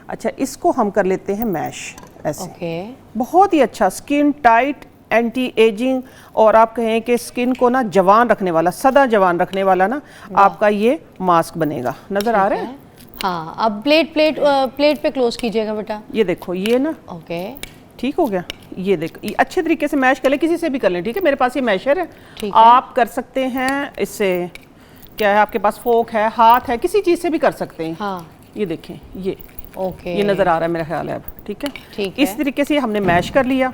अच्छा, इसको हम कर लेते हैं मैश ऐसे। बहुत ही अच्छा, स्किन टाइट, एंटी एजिंग, और आप कहें कि स्किन को ना जवान रखने वाला, सदा जवान रखने वाला ना आपका ये मास्क बनेगा। नजर आ रहा है? हाँ। अब प्लेट पे क्लोज कीजिएगा बेटा। ये देखो, ये ना, ओके, ठीक हो गया। ये देखो, ये अच्छे तरीके से मैश कर ले, किसी से भी कर लें, ठीक है। मेरे पास ये मैशर है, आप कर सकते हैं इससे। क्या है आपके पास, फोक है, हाथ है, किसी चीज से भी कर सकते हैं। हाँ। ये देखें, ये ओके, ये नजर आ रहा है मेरा ख्याल है अब, ठीक है। ठीक है। इस तरीके से हमने मैश कर लिया।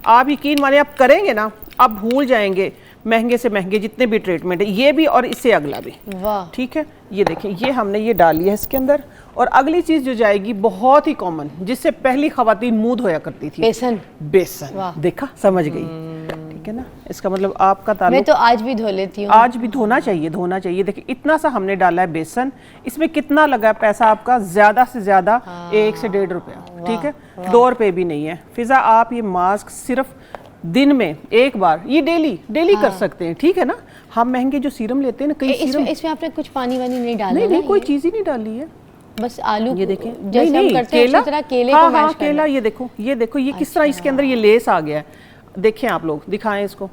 आप यकीन मानिए, आप करेंगे ना, आप भूल जाएंगे महंगे से महंगे जितने भी ट्रीटमेंट है, ये भी और इससे अगला भी। वाह, ठीक है। ये देखें, ये हमने ये डाल लिया है इसके अंदर। और अगली चीज जो जाएगी बहुत ही कॉमन, जिससे पहली खवातीन मूद होया करती थी, बेसन। बेसन। देखा, समझ गई, ठीक है ना। इसका मतलब आपका ताल्लुक, मैं तो आज भी धो लेती हूँ। आज भी धोना चाहिए, धोना चाहिए। देखिए, इतना सा हमने डाला है बेसन। इसमें कितना लगा है पैसा आपका, ज्यादा से ज्यादा 1 से 1.5 रुपया, ठीक है, 2 रुपये भी नहीं है। फिजा, आप ये मास्क सिर्फ दिन में एक बार, ये डेली कर सकते हैं, ठीक है ना। हम महंगे जो सीरम लेते हैं ना, कई सीरम, इसमें आपने कुछ पानी वानी नहीं डाला? नहीं, कोई चीज ही नहीं डाली है, बस आलू। ये देखें, जैसे हम करते हैं उसी तरह केले को मैश करना। केला, ये देखो, ये किस तरह इसके अंदर ये लेस आ गया है। देखें आप लोग, दिखाएं इसको,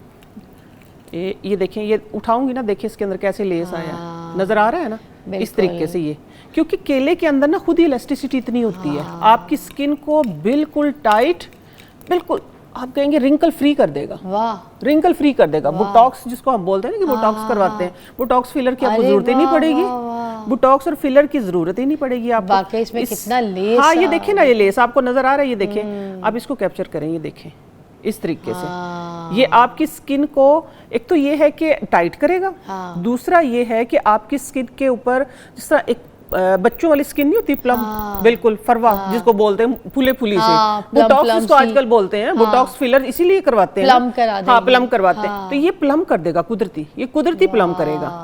ये देखें, ये उठाऊंगी ना, देखिए इसके अंदर कैसे लेस आया है, नजर आ रहा है ना। इस तरीके से ये, क्योंकि केले के अंदर ना खुद ही इलास्टिसिटी इतनी होती है, आपकी स्किन को बिल्कुल टाइट, बिल्कुल आप कहेंगे रिंकल फ्री कर देगा। वाह, रिंकल फ्री कर देगा। बुटॉक्स जिसको हम बोलते हैं ना कि बुटॉक्स करवाते हैं, बुटॉक्स फिलर की आपको जरूरत ही नहीं पड़ेगी। बुटॉक्स और फिलर की जरूरत ही नहीं पड़ेगी आपको। वाकई इसमें कितना लेस। हाँ, ये देखें ना, ये लेस आपको नजर आ रहा है, ये देखें। आप इसको कैप्चर करें, ये देखें इस तरीके से। ये आपकी स्किन को, एक तो ये है कि टाइट करेगा, दूसरा ये है कि आपकी स्किन के ऊपर, जिस तरह एक बच्चों वाली स्किन नहीं होती, प्लम, बिल्कुल फरवा जिसको बोलते हैं, फूले फूली से, बुटॉक्स जिसको आजकल बोलते हैं, बुटॉक्स फिलर इसीलिए करवाते हैं, प्लम करा देंगे। हाँ, प्लम करवाते हैं। तो ये प्लम कर देगा कुदरती, ये कुदरती प्लम करेगा।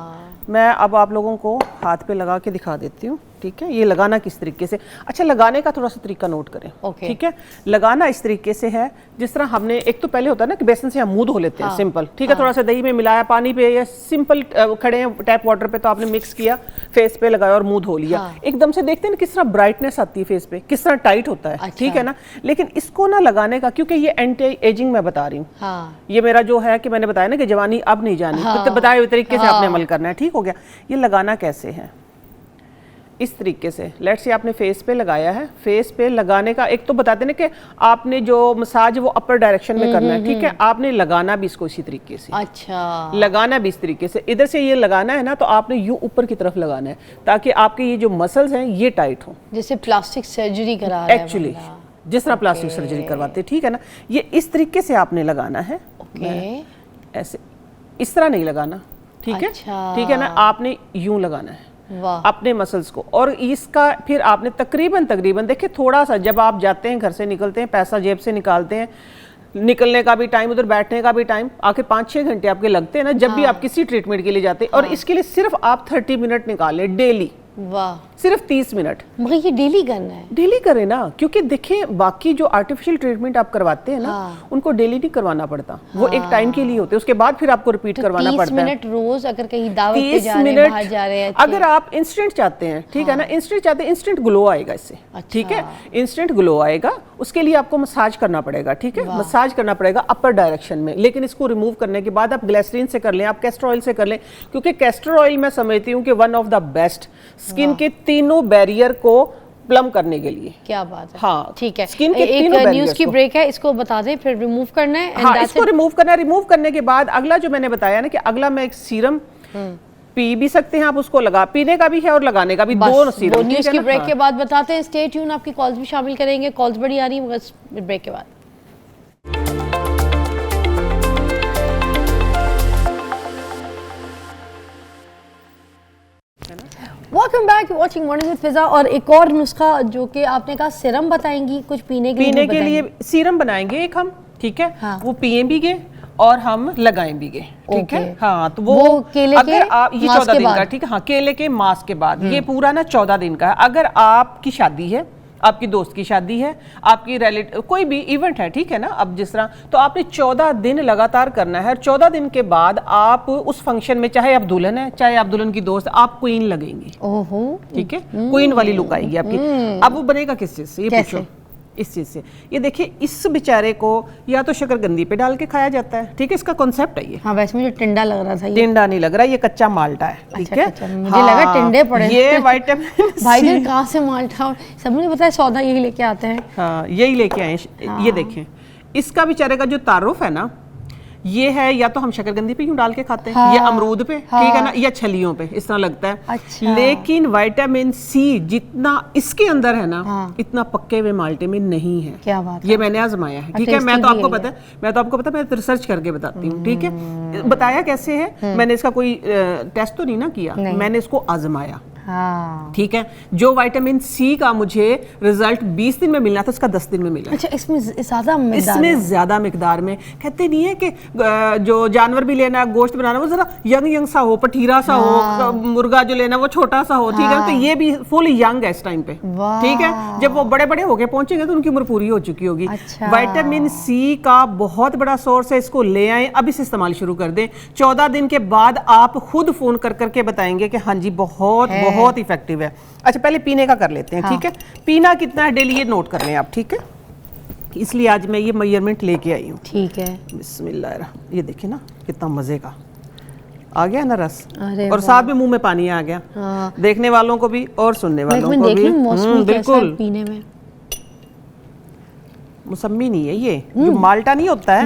मैं अब आप लोगों को हाथ पे लगा के दिखा देती हूँ, ठीक है। ये लगाना किस तरीके से, अच्छा, लगाने का थोड़ा सा तरीका नोट करें, ठीक है। लगाना इस तरीके से है, जिस तरह हमने, एक तो पहले होता है ना कि बेसन से हम मुंह धो लेते हैं, सिंपल, ठीक है। थोड़ा सा दही में मिलाया, पानी पे या सिंपल खड़े हैं टैप वाटर पे, तो आपने मिक्स किया, फेस पे लगाया और मुंह धो लिया। एकदम से देखते हैं किस तरह ब्राइटनेस आती है फेस पे, किस तरह टाइट होता है, ठीक है ना। लेकिन इसको ना लगाने का, क्योंकि ये एंटी एजिंग मैं बता रही हूँ, ये मेरा जो है कि मैंने बताया ना कि जवानी अब नहीं जानी, तो बताए हुए तरीके से आपने अमल करना है, ठीक हो गया। ये लगाना कैसे है, इस तरीके से, लेट्स से आपने फेस पे लगाया है, फेस पे लगाने का एक तो बताते ना कि आपने जो मसाज वो अपर डायरेक्शन में करना है, ठीक है। आपने लगाना भी इसको इसी तरीके से, अच्छा, लगाना भी इस तरीके से, इधर से ये लगाना है ना, तो आपने यूं ऊपर की तरफ लगाना है, ताकि आपके ये जो मसल्स हैं ये टाइट हो, जैसे प्लास्टिक सर्जरी करा रहा है एक्चुअली, जिस तरह प्लास्टिक सर्जरी करवाते हैं, ठीक है ना। ये इस तरीके से आपने लगाना है, ऐसे, इस तरह नहीं लगाना, ठीक है, ठीक है ना। आपने यूं लगाना है अपने मसल्स को, और इसका फिर आपने तकरीबन देखिए, थोड़ा सा जब आप जाते हैं, घर से निकलते हैं, पैसा जेब से निकालते हैं, निकलने का भी टाइम, उधर बैठने का भी टाइम, आखिर 5-6 घंटे आपके लगते हैं ना, जब भी आप किसी ट्रीटमेंट के लिए जाते हैं। और इसके लिए सिर्फ आप 30 मिनट निकालें डेली, वाह, सिर्फ 30 मिनट। मगर ये डेली करना है? डेली करें ना, क्योंकि देखें बाकी जो आर्टिफिशियल ट्रीटमेंट आप करवाते हैं ना, उनको डेली नहीं करवाना पड़ता, वो एक टाइम के लिए होते हैं, उसके बाद फिर आपको रिपीट करवाना पड़ता है। 30 मिनट रोज, अगर कहीं दावत पे जा रहे हैं, बाहर जा रहे हैं, अगर आप इंस्टेंट चाहते हैं, ठीक है ना, इंस्टेंट चाहते हैं, इंस्टेंट ग्लो आएगा इससे, ठीक है, इंस्टेंट ग्लो आएगा। उसके लिए आपको मसाज करना पड़ेगा, ठीक है, मसाज करना पड़ेगा अपर डायरेक्शन में। लेकिन इसको रिमूव करने के बाद आप ग्लिसरीन से कर लें, आप कैस्टर ऑयल से कर लें, क्योंकि कैस्टर ऑयल मैं समझती हूँ कि one of the best skin के तीनों बैरियर को प्लम करने के लिए। क्या बात है, हाँ, ठीक है। स्किन के एक न्यूज़ की ब्रेक है, इसको बता दें, फिर रिमूव करना है। हाँ, इसको रिमूव करना है। रिमूव करने के बाद अगला जो मैंने बताया ना कि अगला मैं एक सीरम पी भी सकते हैं आप, उसको लगा, पीने का भी है और लगाने का भी, दोनों सीरम। न्यूज़ की ब्रेक के बाद बताते हैं। स्टे ट्यून, आपकी कॉल्स भी शामिल करेंगे, कॉल्स बड़ी आ रही है बस ब्रेक के बाद। Welcome back watching morning with Fiza. और एक और नुस्खा जो कि आपने कहा सीरम बताएंगी कुछ पीने के लिए सीरम बनाएंगे एक हम, ठीक है। हाँ। वो पिए भी गए और हम लगाएं भी गए, ठीक है। हाँ, तो वो केले अगर के आप ये 14 दिन का, ठीक है। हाँ, केले के मास के बाद ये पूरा ना 14 दिन का है। अगर आपकी शादी है, आपकी दोस्त की शादी है, आपकी रिलेटिव कोई भी इवेंट है, ठीक है ना, अब जिस तरह, तो आपने 14 दिन लगातार करना है। 14 दिन के बाद आप उस फंक्शन में, चाहे आप दुल्हन है चाहे आप दुल्हन की दोस्त, आप क्वीन लगेंगी। ओहो, ठीक है, क्वीन वाली लुक आएगी आपकी। अब वो बनेगा किस चीज से, ये पूछो। इस चीज से, ये देखिए, इस बेचारे को या तो शकरकंदी पे डाल के खाया जाता है, ठीक है। इसका कॉन्सेप्ट है ये। हाँ, वैसे मुझे टिंडा लग रहा था। ये टिंडा नहीं लग रहा, ये कच्चा माल्टा है, ठीक है। मुझे लगा टिंडे पड़े। ये विटामिन भाई जी कहाँ से माल्टा, और सब मुझे पता है सौदा यही लेके आते हैं। हाँ, यही लेके आए। ये देखें, इसका बेचारे का जो तारुफ है ना, ये है या तो हम शकरकंदी पे यूं डाल के खाते हैं, हाँ, या अमरूद पे, ठीक है ना, या छलियों पे, इस तरह लगता है। अच्छा। लेकिन विटामिन सी जितना इसके अंदर है ना, इतना पक्के हुए माल्टे में नहीं है। क्या बात ये मैंने आजमाया है, ठीक है। मैं तो आपको पता है, मैं रिसर्च करके बताती हूँ, ठीक है। बताया कैसे है, मैंने इसका कोई टेस्ट तो नहीं ना किया, मैंने इसको आजमाया। हाँ, ठीक है। जो विटामिन सी का मुझे रिजल्ट 20 दिन में मिलना था, उसका 10 दिन में मिला। अच्छा, इसमें ज्यादा मिकदार में। कहते नहीं है कि जो जानवर भी लेना, गोश्त बनाना, वो जरा यंग सा हो, पठीरा सा हो, मुर्गा जो लेना वो छोटा सा हो, ठीक है। तो ये भी फुल यंग है इस टाइम पे, ठीक है। जब वो बड़े बड़े होके पहुंचेंगे तो उनकी उम्र पूरी हो चुकी होगी। अच्छा। विटामिन सी का बहुत बड़ा सोर्स है, इसको ले आए, अब इसे इस्तेमाल शुरू कर दें। 14 दिन के बाद आप खुद फोन कर करके बताएंगे कि हाँ जी बहुत इफेक्टिव है। अच्छा, पहले पीने का कर लेते हैं, ठीक है। पीना कितना है डेली ये नोट कर लें आप, ठीक है। इसलिए आज मैं ये मेजरमेंट लेके आई हूँ, ठीक है। बिस्मिल्लाह। ये देखिए ना, कितना मजे का आ गया ना रस, और साथ में मुंह में पानी आ गया। हाँ। देखने वालों को भी और सुनने वालों को भी। बिल्कुल। पीने में मौसमी नहीं है ये, जो माल्टा नहीं होता है,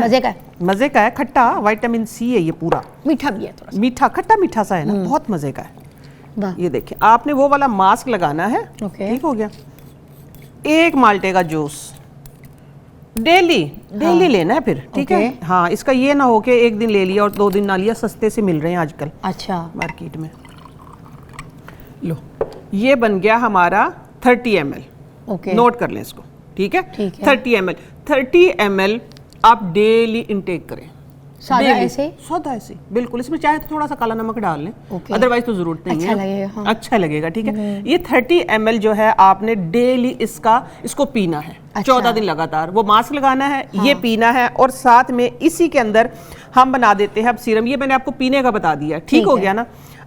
मजे का है, खट्टा। विटामिन सी है ये पूरा, मीठा भी है, थोड़ा मीठा, खट्टा मीठा सा है ना, बहुत मजे का है। ये देखिए, आपने वो वाला मास्क लगाना है, ठीक हो गया। एक माल्टे का जूस डेली लेना है फिर, ठीक है। हाँ, इसका ये ना हो कि एक दिन ले लिया और 2 दिन ना लिया, सस्ते से मिल रहे हैं आजकल, अच्छा, मार्केट में। लो, ये बन गया हमारा 30 ml। नोट कर लें इसको, ठीक है। 30 ml आप डेली इनटेक करें। सादा ऐसे बिल्कुल। इसमें चाहे तो थोड़ा सा काला नमक डाल लें, अदरवाइज तो जरूरत नहीं है। लगेगा, हाँ। अच्छा लगेगा, ठीक है। ये 30 ml जो है आपने डेली इसको पीना है। अच्छा। 14 दिन लगातार। वो मास्क लगाना है, हाँ। ये पीना है, और साथ में इसी के अंदर हम बना देते हैं अब सीरम। ये मैंने आपको पीने का बता दिया, ठीक हो गया ना।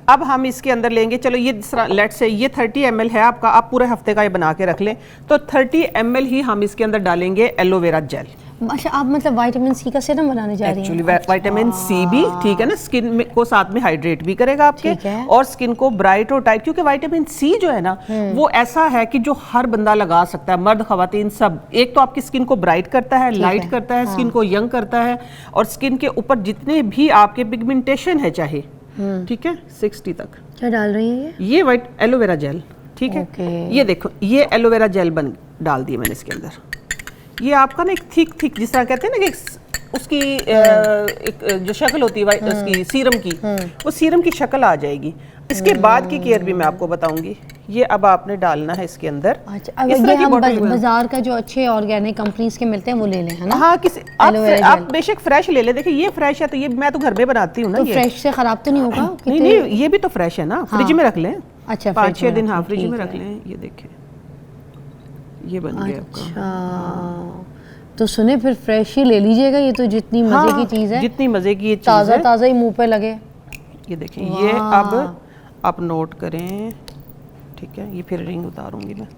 अब हम इसके अंदर लेंगे, चलो ये लेट से ये 30 ml है आपका, आप पूरे हफ्ते का ये बना के रख लें। तो 30 ml ही हम इसके अंदर डालेंगे एलोवेरा जेल। अच्छा, आप मतलब विटामिन सी का सीरम बनाने जा रही हैं? एक्चुअली विटामिन सी भी, ठीक है ना, स्किन को साथ में हाइड्रेट भी करेगा आपके, और स्किन को ब्राइट और टाइट, क्योंकि विटामिन सी जो है ना, वो ऐसा है कि जो हर बंदा लगा सकता है, मर्द खवातीन सब। एक तो आपकी स्किन को ब्राइट करता है, लाइट करता है, स्किन को यंग करता है, और स्किन के ऊपर जितने भी आपके पिगमेंटेशन है चाहे, ठीक है, 60 तक। क्या डाल रही है ये एलोवेरा जेल, ठीक है। ये देखो, ये एलोवेरा जेल डाल दिए मैंने इसके अंदर। ये आपका ना एक थिक जिस तरह कहते हैं ना कि उसकी एक जो शक्ल होती है उसकी सीरम की, वो सीरम की शक्ल आ जाएगी। इसके बाद की केयर भी मैं आपको बताऊंगी। ये अब आपने डालना है इसके अंदर। अच्छा, अगर ये हम बाजार का जो अच्छे ऑर्गेनिक कंपनीज के मिलते हैं वो ले लें, है ना? हाँ, आप बेशक फ्रेश ले लें। देखिए, ये फ्रेश है तो ये मैं तो घर में बनाती हूँ ना। तो फ्रेश से खराब तो नहीं होगा? नहीं, ये भी तो फ्रेश है ना, फ्रिज में रख लें। अच्छा, 5-6 दिन, हाँ, फ्रिज में रख लें। ये देखें, ये बन गया आपका। अच्छा, तो सुने, फिर फ्रेश ही ले लीजिएगा। ये तो जितनी मजे की चीज है, जितनी मजे की ये चीज है, ताजा ही मुंह पे लगे। ये देखें, ये अब आप नोट करें, ठीक है। ये फिर रिंग उतारूंगी मैं,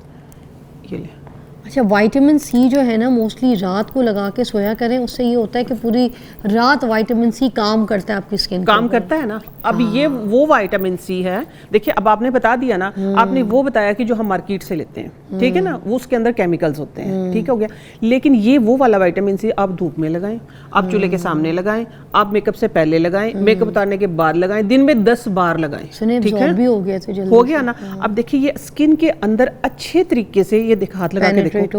ये ले। अच्छा, विटामिन सी जो है ना, मोस्टली रात को लगा के सोया करें, उससे ये होता है कि पूरी रात विटामिन सी काम करता है आपकी स्किन काम करता है ना। अब ये वो विटामिन सी है। देखिए, अब आपने बता दिया ना, आपने वो बताया कि जो हम मार्केट से लेते हैं, ठीक है ना, वो उसके अंदर केमिकल्स होते हैं, ठीक हो गया। लेकिन ये वो वाला विटामिन सी आप धूप में लगाएं, आप चूल्हे के सामने लगाएं, आप मेकअप से पहले लगाएं, मेकअप उतारने के बाद लगाएं, दिन में 10 बार लगाएं, ठीक है। भी हो गया तो जल्दी हो गया ना। अब देखिए, ये स्किन के अंदर अच्छे तरीके से, ये हाथ लगा के पेनिट्रेट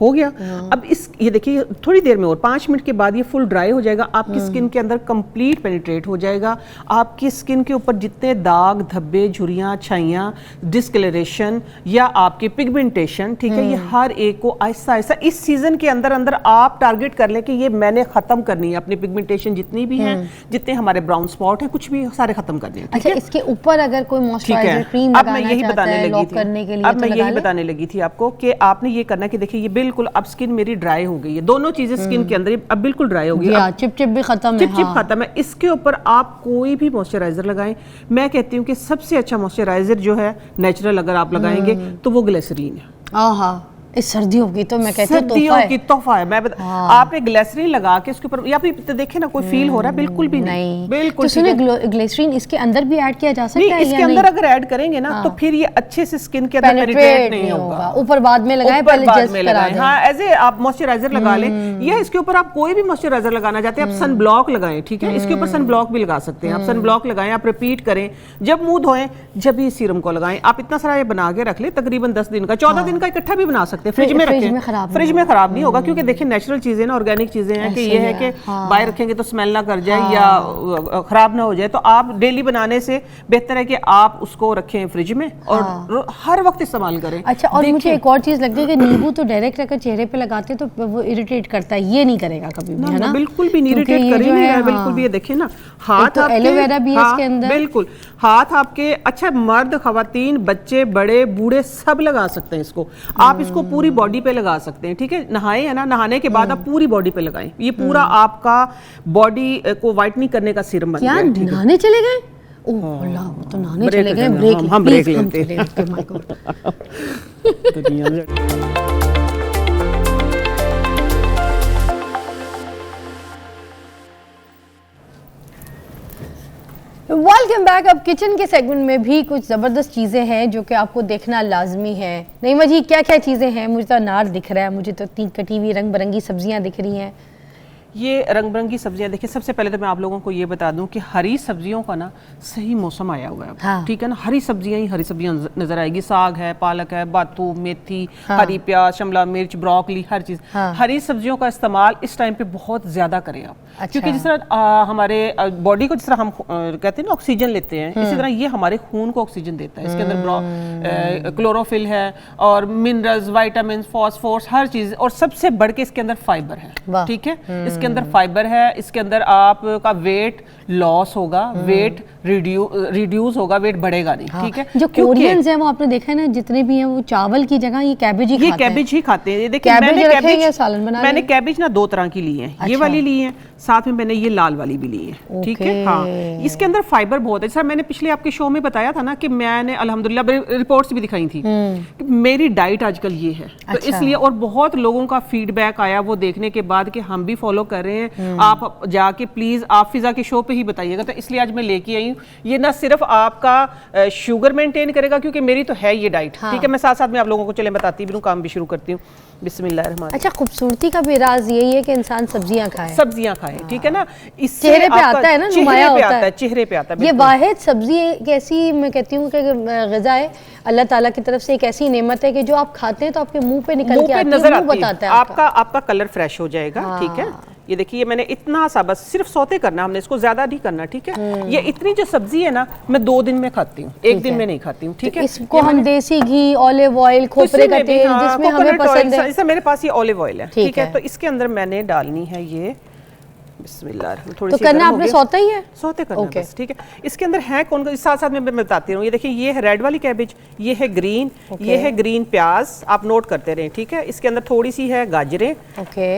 हो गया। अब इस ये देखिए थोड़ी देर में और 5 मिनट के बाद ये फुल ड्राई हो जाएगा, आपकी स्किन के अंदर कंप्लीट पेनिट्रेट हो जाएगा। आपकी स्किन के ऊपर जितने दाग धब्बे झुर्रियाँ छाइयाँ डिस्कलरेशन या आपके पिगमेंटेशन, ठीक है, ये हर एक को आहिस्ता आहिस्ता इस सीजन के अंदर अंदर आप टारगेट कर लें कि ये मैंने खत्म करनी है, अपनी पिगमेंटेशन जितनी भी है, जितने हमारे ब्राउन स्पॉट है कुछ भी सारे खत्म करने हैं। अच्छा, इसके ऊपर अगर कोई मॉइस्चराइजर क्रीम अब मैं यही बताने लगी थी, अब मैं यही तो बताने लगी थी आपको कि आपने ये करना कि देखिए ये बिल्कुल अब स्किन मेरी ड्राई हो गई है, दोनों चीजें स्किन के अंदर अब बिल्कुल ड्राई हो गई है, चिप चिप भी खत्म है, चिप खत्म है। इसके ऊपर आप कोई भी मॉइस्चराइजर लगाएं, मैं कहती हूँ कि सबसे अच्छा मॉइस्चराइजर जो है नेचुरल अगर आप लगाएंगे तो वो ग्लिसरीन है। इस सर्दियों की तो मैं कहती हूँ सर्दियों की तोहफा है। मैं आपने ग्लिसरीन लगा के उसके ऊपर या फिर देखे ना कोई फील हो रहा है, बिल्कुल भी नहीं। बिल्कुल तो सुनिए, ग्लिसरीन इसके अंदर भी ऐड किया जा सकता है? इसके अंदर अगर ऐड करेंगे ना तो फिर ये अच्छे से स्किन के अंदर पेनिट्रेट नहीं होगा। ऊपर बाद में लगाएं, पहले जस्ट करा दें। हाँ, एज ए आप मॉइस्चराइजर लगा लें, या इसके ऊपर आप कोई भी मॉइस्चराइजर लगाना चाहते हैं आप सन ब्लॉक लगाएं, ठीक है, इसके ऊपर सन ब्लॉक भी लगा सकते हैं आप। सन ब्लॉक लगाएं, आप रिपीट करें, जब मुंह धोएं जब ये सीरम को लगाएं। आप इतना सारा ये बना के रख ले, तकरीबन 10 दिन का 14 दिन का इकट्ठा भी बना सकते हैं, फ्रिज में रखें, फ्रिज में खराब नहीं होगा, क्योंकि देखिए नेचुरल चीजें ना, ऑर्गेनिक चीजें हैं कि ये है कि बाहर रखेंगे तो स्मेल ना कर जाए या खराब ना हो जाए। तो आप डेली बनाने से बेहतर है कि आप उसको रखें फ्रिज में और हर वक्त इस्तेमाल करें। अच्छा, और मुझे एक और चीज लगती है कि नींबू तो डायरेक्ट अगर चेहरे पे लगाते हैं तो वो इरिटेट करता है, ये नहीं करेगा कभी भी, है ना? बिल्कुल भी नहीं इरिटेट करेगा, बिल्कुल भी। ये देखिए ना, हाथ आपके एलोवेरा भी है इसके अंदर, बिल्कुल हाथ आपके, अच्छा मर्द खवातीन बच्चे बड़े बूढ़े सब लगा सकते हैं इसको। आप इसको पूरी बॉडी पे लगा सकते हैं, ठीक है, नहाए है ना, नहाने के बाद आप पूरी बॉडी पे लगाएं। ये पूरा आपका बॉडी को व्हाइटनिंग करने का सीरम बन गया है। क्या नहाने चले गए? ओह अल्लाह, वो तो नहाने चले गए। हम ब्रेक लेते हैं। Welcome back. अब किचन के सेगमेंट में भी कुछ ज़बरदस्त चीज़ें हैं जो कि आपको देखना लाजमी है। नईमा जी, क्या क्या चीज़ें हैं? मुझे तो अनार दिख रहा है, मुझे तो इतनी कटी हुई रंग बिरंगी सब्जियां दिख रही हैं। ये रंग बिरंगी सब्जियां देखिए, सबसे पहले तो मैं आप लोगों को ये बता दूं कि हरी सब्जियों का ना सही मौसम आया हुआ है। हाँ। ठीक है ना, हरी सब्जियां ही हरी सब्जियां नजर आएगी। साग है, पालक है, बातू, मेथी, हाँ। हरी प्याज, शिमला मिर्च, ब्रोकली, हर चीज। हाँ। हरी सब्जियों का इस्तेमाल इस टाइम पे बहुत ज्यादा करें आप। अच्छा। क्योंकि जिस तरह हमारे बॉडी को जिस तरह हम कहते हैं ना ऑक्सीजन लेते हैं, इसी तरह ये हमारे खून को ऑक्सीजन देता है। इसके अंदर क्लोरोफिल है और मिनरल्स, विटामिन, फॉस्फोरस, हर चीज, और सबसे बढ़ के इसके अंदर फाइबर है। ठीक है, इसके अंदर फाइबर है, इसके अंदर आपका वेट लॉस होगा, वेट रिड्यूस होगा, वेट बढ़ेगा नहीं। ठीक है, जो कोरियंस हैं वो आपने देखा है ना, जितने भी हैं वो चावल की जगह ये कैबेज ही खाते हैं। ये कैबेज ही खाते हैं। देखिए मैंने कैबेज ना 2 तरह की ली है। अच्छा। ये वाली ली है, साथ में मैंने ये लाल वाली भी ली है। ठीक है, हाँ, इसके अंदर फाइबर बहुत है। सर मैंने पिछले आपके शो में बताया था ना कि मैंने अल्हम्दुलिल्लाह रिपोर्ट्स भी दिखाई थी कि मेरी डाइट आजकल ये है। अच्छा। तो इसलिए, और बहुत लोगों का फीडबैक आया वो देखने के बाद कि हम भी फॉलो कर रहे हैं। आप जाके प्लीज आप फिजा के शो पे ही बताइएगा। तो इसलिए आज मैं लेके आई हूँ। ये ना सिर्फ आपका शुगर मेंटेन करेगा, क्योंकि मेरी तो है ये डाइट। हाँ। ठीक है, मैं साथ साथ में आप लोगों को चले बताती भी हूँ, काम भी शुरू करती हूँ। बिस्मिल्लाह। अच्छा, खूबसूरती का भी राज यही है कि इंसान सब्जियां खाए, सब्जियां खाए। ठीक है ना, इससे चेहरे पे आता है ना, नुमाया होता है, चेहरे पे आता है। ये वाहिद सब्जी एक ऐसी, मैं कहती हूँ कि ग़िज़ा है अल्लाह ताला की तरफ से, एक ऐसी नेमत है कि जो आप खाते हैं तो आपके मुंह पे निकल के आती है, मुंह बताता है, आपका कलर फ्रेश हो जाएगा। ठीक है, ये देखिए मैंने इतना सा बस सिर्फ सौते करना, हमने इसको ज्यादा नहीं करना। ठीक है, ये इतनी जो सब्जी है ना मैं 2 दिन में खाती हूँ, 1 दिन में नहीं खाती हूँ। ठीक है, इसको हम देसी घी, ऑलिव ऑयल, खोपरे का तेल, जिसमें हमें पसंद है, जैसे मेरे पास ये ऑलिव ऑयल है। ठीक है, तो इसके अंदर मैंने डालनी है ये बिस्मिल्लाह। थोड़ी तो सी करना आपने सौता ही है, सौते करना है बस। ठीक है, इसके अंदर है कौन कौन, साथ साथ में मैं बताती हूँ। ये देखिए, ये है रेड वाली कैबेज, ये है ग्रीन, ये है ग्रीन प्याज, आप नोट करते रहें। ठीक है, इसके अंदर थोड़ी सी है गाजरें।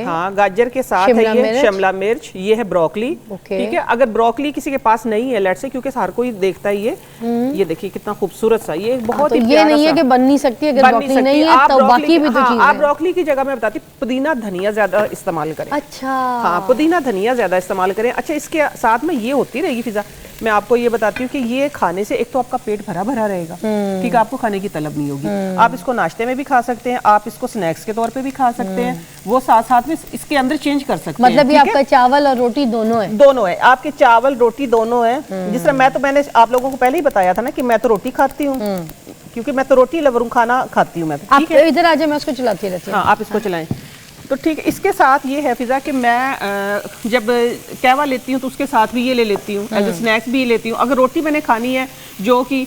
हाँ, गाजर के साथ है ये शिमला मिर्च, ये है ब्रोकली। ठीक है, अगर ब्रोकली किसी के पास नहीं है, लेट्स से, क्योंकि हर कोई देखता है ये देखिए कितना खूबसूरत सा, ये बहुत ही ये नहीं है कि बन नहीं सकती, अगर ब्रोकली नहीं है तो बाकी भी तो चीज़ है। आप ब्रोकली की जगह मैं बताती हूँ पुदीना धनिया ज्यादा इस्तेमाल करें। अच्छा, हाँ, पुदीना धनिया ज्यादा इस्तेमाल करें। अच्छा, इसके साथ में ये होती रहेगी फिजा, मैं आपको ये बताती हूँ कि ये खाने से एक तो आपका पेट भरा भरा रहेगा। ठीक है, आपको खाने की तलब नहीं होगी। आप इसको नाश्ते में भी खा सकते हैं, आप इसको स्नैक्स के तौर पे भी खा सकते हैं, वो साथ साथ में इसके अंदर चेंज कर सकते हैं। मतलब ये आपका चावल और रोटी दोनों है? दोनों है, आपके चावल रोटी दोनों है। जिस तरह मैंने आप लोगों को पहले ही बताया था ना कि मैं तो रोटी खाती हूँ, क्योंकि मैं तो रोटी लवर हूँ, खाना खाती हूँ मैं। आप इधर आ जाए, मैं उसको चलाती रहती हूँ। हाँ, आप इसको चलाएं। तो ठीक है, इसके साथ ये है फिजा कि मैं जब कहवा लेती हूँ तो उसके साथ भी ये ले लेती हूँ, एज स्नैक्स भी लेती हूँ। अगर रोटी मैंने खानी है, जो कि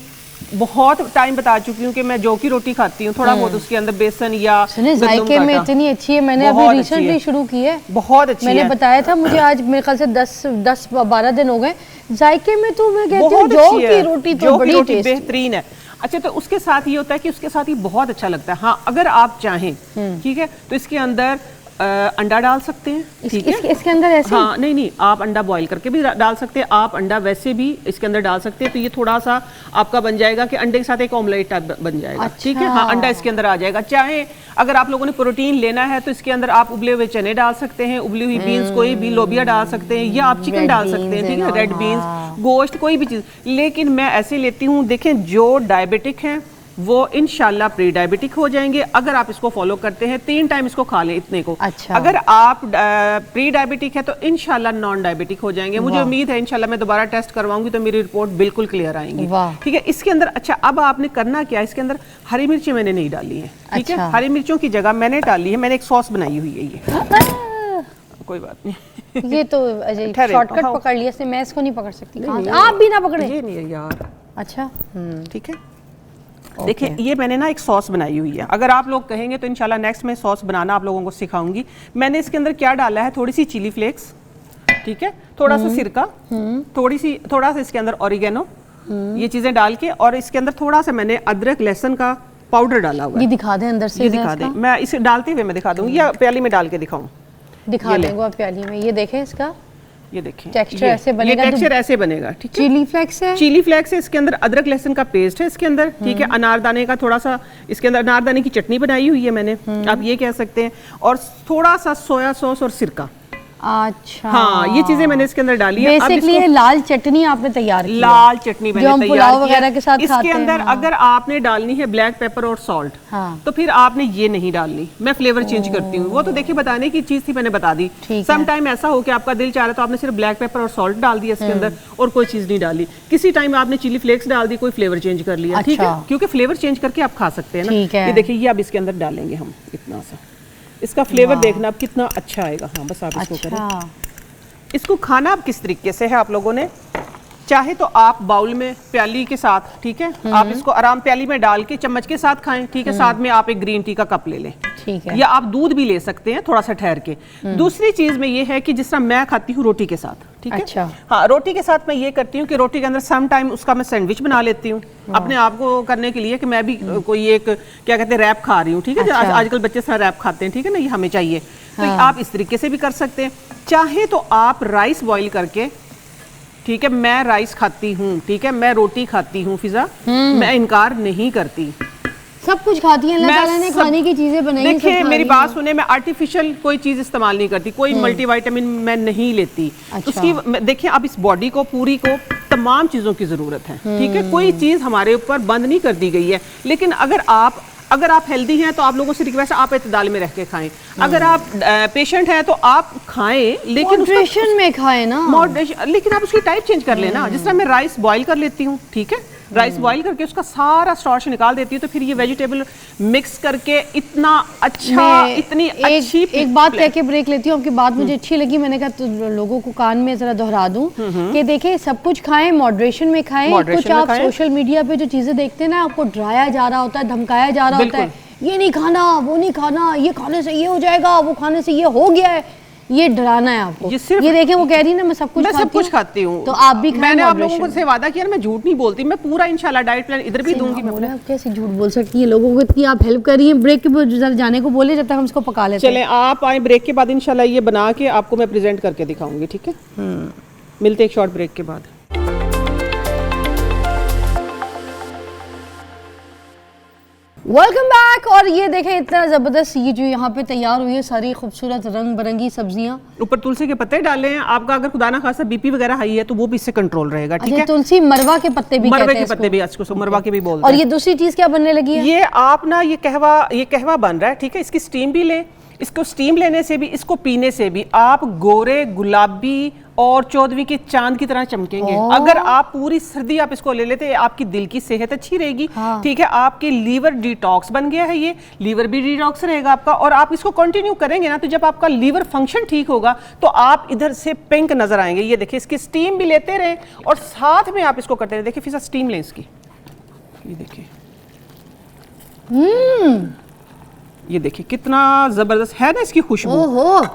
बहुत टाइम बता चुकी हूँ कि मैं जो की रोटी खाती हूँ, थोड़ा बहुत उसके अंदर बेसन या जायके में इतनी अच्छी है। मैंने अभी रिसेंटली शुरू की है, बहुत अच्छी मैंने बताया था, मुझे आज मेरे ख्याल से 10-12 दिन हो गए। जायके में तो मैं कहती हूँ जौ की रोटी तो बड़ी बेहतरीन है। अच्छा, तो उसके साथ ये होता है कि उसके साथ ये बहुत अच्छा लगता है। हाँ, अगर आप चाहें, ठीक है, तो इसके अंदर अंडा डाल सकते हैं, ठीक है। इसके अंदर ऐसे? हाँ, नहीं, आप अंडा बॉईल करके भी डाल सकते हैं, आप अंडा वैसे भी इसके अंदर डाल सकते हैं। तो ये थोड़ा सा आपका बन जाएगा कि अंडे के साथ एक ऑमलेट टाइप बन जाएगा। अच्छा। ठीक है, हाँ, अंडा इसके अंदर आ जाएगा। चाहे अगर आप लोगों ने प्रोटीन लेना है तो इसके अंदर आप उबले हुए चने डाल सकते हैं, उबली हुई बीन्स, कोई भी लोबिया डाल सकते हैं, या आप चिकन डाल सकते हैं, ठीक है, रेड बीन्स, गोश्त, कोई भी चीज़। लेकिन मैं ऐसे लेती हूँ, देखें, जो डायबिटिक हैं वो इंशाल्लाह प्री डायबिटिक हो जाएंगे अगर आप इसको फॉलो करते हैं। 3 टाइम इसको खा लें इतने को। अच्छा। अगर आप प्री डायबिटिक है तो इंशाल्लाह नॉन डायबिटिक हो जाएंगे। मुझे उम्मीद है इंशाल्लाह मैं दोबारा टेस्ट करवाऊंगी तो मेरी रिपोर्ट बिल्कुल क्लियर आएंगी। ठीक है, इसके अंदर अच्छा अब आपने करना क्या है, इसके अंदर हरी मिर्ची मैंने नहीं डाली है, ठीक है। हरी मिर्चों की जगह मैंने डाली है, मैंने एक सॉस बनाई हुई है, ये कोई बात नहीं। ये तो शॉर्टकट पकड़ लिया, मैं इसको नहीं पकड़ सकती। आप भी ना पकड़े। ये नहीं है यार। अच्छा, ठीक है। देखिए, ये मैंने ना एक सॉस बनाई हुई है। अगर आप लोग कहेंगे तो इंशाल्लाह नेक्स्ट में सॉस बनाना आप लोगों को सिखाऊंगी। मैंने इसके अंदर क्या डाला है, थोड़ी सी चिली फ्लेक्स, ठीक है, थोड़ा सा सिरका, थोड़ा सा इसके अंदर ऑरिगेनो, ये चीजें डाल के, और इसके अंदर थोड़ा सा मैंने अदरक लहसुन का पाउडर डाला हुआ है। ये दिखा दें अंदर से, ये दिखा दें, मैं इसे डालते हुए मैं दिखा दूंगी या प्याली में डाल के दिखाऊं? दिखा देंगे प्याली में। ये देखें इसका, ये देखिए टेक्सचर ऐसे बनेगा, ये टेक्सचर ऐसे बनेगा, ठीक है। चिली फ्लेक्स है, चिली फ्लेक्स है, इसके अंदर अदरक लहसुन का पेस्ट है इसके अंदर, ठीक है। अनारदाने का थोड़ा सा इसके अंदर, अनारदाने की चटनी बनाई हुई है मैंने, आप ये कह सकते हैं, और थोड़ा सा सोया सॉस और सिरका। अच्छा, हाँ, ये चीजें मैंने इसके अंदर डाली है। बेसिकली ये लाल चटनी आपने तैयार की है, लाल चटनी मैंने तैयार पुलाव वगैरह के साथ इसके अंदर अगर आपने डालनी है ब्लैक पेपर और सॉल्ट, हाँ, तो फिर आपने ये नहीं डालनी, मैं फ्लेवर चेंज करती हूँ। वो तो देखिए बताने की चीज थी, मैंने बता दी। सम टाइम ऐसा हो कि आपका दिल चाह रहा तो आपने सिर्फ ब्लैक पेपर और सॉल्ट डाल दिया इसके अंदर और कोई चीज नहीं डाली। किसी टाइम आपने चिली फ्लेक्स डाल दी, कोई फ्लेवर चेंज कर लिया, ठीक है, क्योंकि फ्लेवर चेंज करके आप खा सकते हैं ना। ये देखिए, ये अब इसके अंदर डालेंगे हम इतना सा, इसका फ्लेवर देखना अब कितना अच्छा आएगा। हाँ, बस आप इसको करें। इसको खाना अब किस तरीके से है, आप लोगों ने चाहे तो आप बाउल में प्याली के साथ, ठीक है, आप इसको आराम प्याली में डाल के चम्मच के साथ खाएं, ठीक है। साथ में आप एक ग्रीन टी का कप ले लें, ठीक है, या आप दूध भी ले सकते हैं थोड़ा सा ठहर के। दूसरी चीज में ये है कि जिस तरह मैं खाती हूँ रोटी के साथ, ठीक है। अच्छा। हाँ, रोटी के साथ मैं ये करती हूँ कि रोटी के अंदर सम टाइम उसका मैं सैंडविच बना लेती हूँ अपने आप को करने के लिए कि मैं भी कोई एक क्या कहते हैं रैप खा रही हूँ, ठीक है। आजकल बच्चे सारा रैप खाते हैं, ठीक है ना, ये हमें चाहिए। तो आप इस तरीके से भी कर सकते हैं। चाहे तो आप राइस बॉईल करके, ठीक है, मैं राइस खाती हूँ, ठीक है, मैं रोटी खाती हूँ फिजा, मैं इनकार नहीं करती, सब कुछ खाती है। अल्लाह ताला ने खाने की चीजें बनाई हैं। देखिए, मेरी बात सुने, मैं आर्टिफिशियल कोई चीज इस्तेमाल नहीं करती, कोई मल्टीविटामिन मैं नहीं लेती। अच्छा। उसकी देखिए, अब इस बॉडी को पूरी को तमाम चीजों की जरूरत है, ठीक है, कोई चीज हमारे ऊपर बंद नहीं कर दी गई है। लेकिन अगर आप हेल्दी हैं तो आप लोगों से रिक्वेस्ट है आप इत्तेदाल में रह के खाएं। अगर आप पेशेंट हैं तो आप खाएं, लेकिन मॉडरेशन में खाएं ना, मॉडरेशन, लेकिन आप उसकी टाइप चेंज कर लेना। जिस तरह मैं राइस बॉईल कर लेती हूँ, ठीक है, राइस बॉईल करके उसका सारा स्टार्च निकाल देती हूँ, तो फिर ये वेजिटेबल मिक्स करके इतना अच्छा, इतनी अच्छी। एक बात कह के ब्रेक लेती हूँ, आपकी बात मुझे अच्छी लगी, मैंने कहा तो लोगों को कान में जरा दोहरा दूं कि देखें, सब कुछ खाएं, मॉडरेशन में खाएं। कुछ आप सोशल मीडिया पे जो चीजें देखते हैं ना, आपको डराया जा रहा होता है, धमकाया जा रहा होता है, ये नहीं खाना, वो नहीं खाना, ये खाने से ये हो जाएगा, वो खाने से ये हो गया है, ये डराना है आपको। ये देखें, वो कह रही है ना, मैं सब कुछ खाती हूँ, तो आप भी खाएं। मैंने आप लोगों से वादा किया, मैं झूठ नहीं बोलती, मैं पूरा इंशाल्लाह डाइट प्लान इधर भी दूंगी। मैं आप कैसे झूठ बोल सकती हैं, लोगों को इतनी आप हेल्प कर रही हैं। ब्रेक के जाने को बोले, जब तक हम इसको पका लेते हैं। चलें, आप आए ब्रेक के बाद इंशाल्लाह ये बना के आपको मैं प्रेजेंट करके दिखाऊंगी, ठीक है। मिलते एक शॉर्ट ब्रेक के बाद। Welcome back. और ये देखें, इतना ज़बरदस्त ये जो यहाँ पे तैयार हुई है सारी खूबसूरत रंग बिरंगी सब्जियाँ, ऊपर तुलसी के पत्ते डाले हैं। आपका अगर खुदा ना खासा बीपी वगैरह हाई है तो वो भी इससे कंट्रोल रहेगा, ठीक है। तुलसी मरवा के पत्ते भी, मरवे के पत्ते भी, आज को मरवा के भी बोलते हैं। और ये दूसरी चीज क्या बनने लगी है, ये आप ना ये कहवा बन रहा है, ठीक है। इसकी स्टीम भी लें, इसको स्टीम लेने से भी, इसको पीने से भी आप गोरे गुलाबी और 14वीं के चांद की तरह चमकेंगे। अगर आप पूरी सर्दी आप इसको ले लेते हैं, आपकी दिल की सेहत अच्छी रहेगी। ठीक है, आपके लीवर डिटॉक्स बन गया है, ये लीवर भी डिटॉक्स रहेगा आपका, और आप इसको कंटिन्यू करेंगे ना, तो जब आपका लीवर फंक्शन ठीक होगा तो आप इधर से पिंक नजर आएंगे। ये देखिए, इसकी स्टीम भी लेते रहे और साथ में आप इसको करते रहे। देखिए फिजा, स्टीम लें इसकी, ये देखिए, ये देखिए कितना जबरदस्त है ना इसकी खुशबू।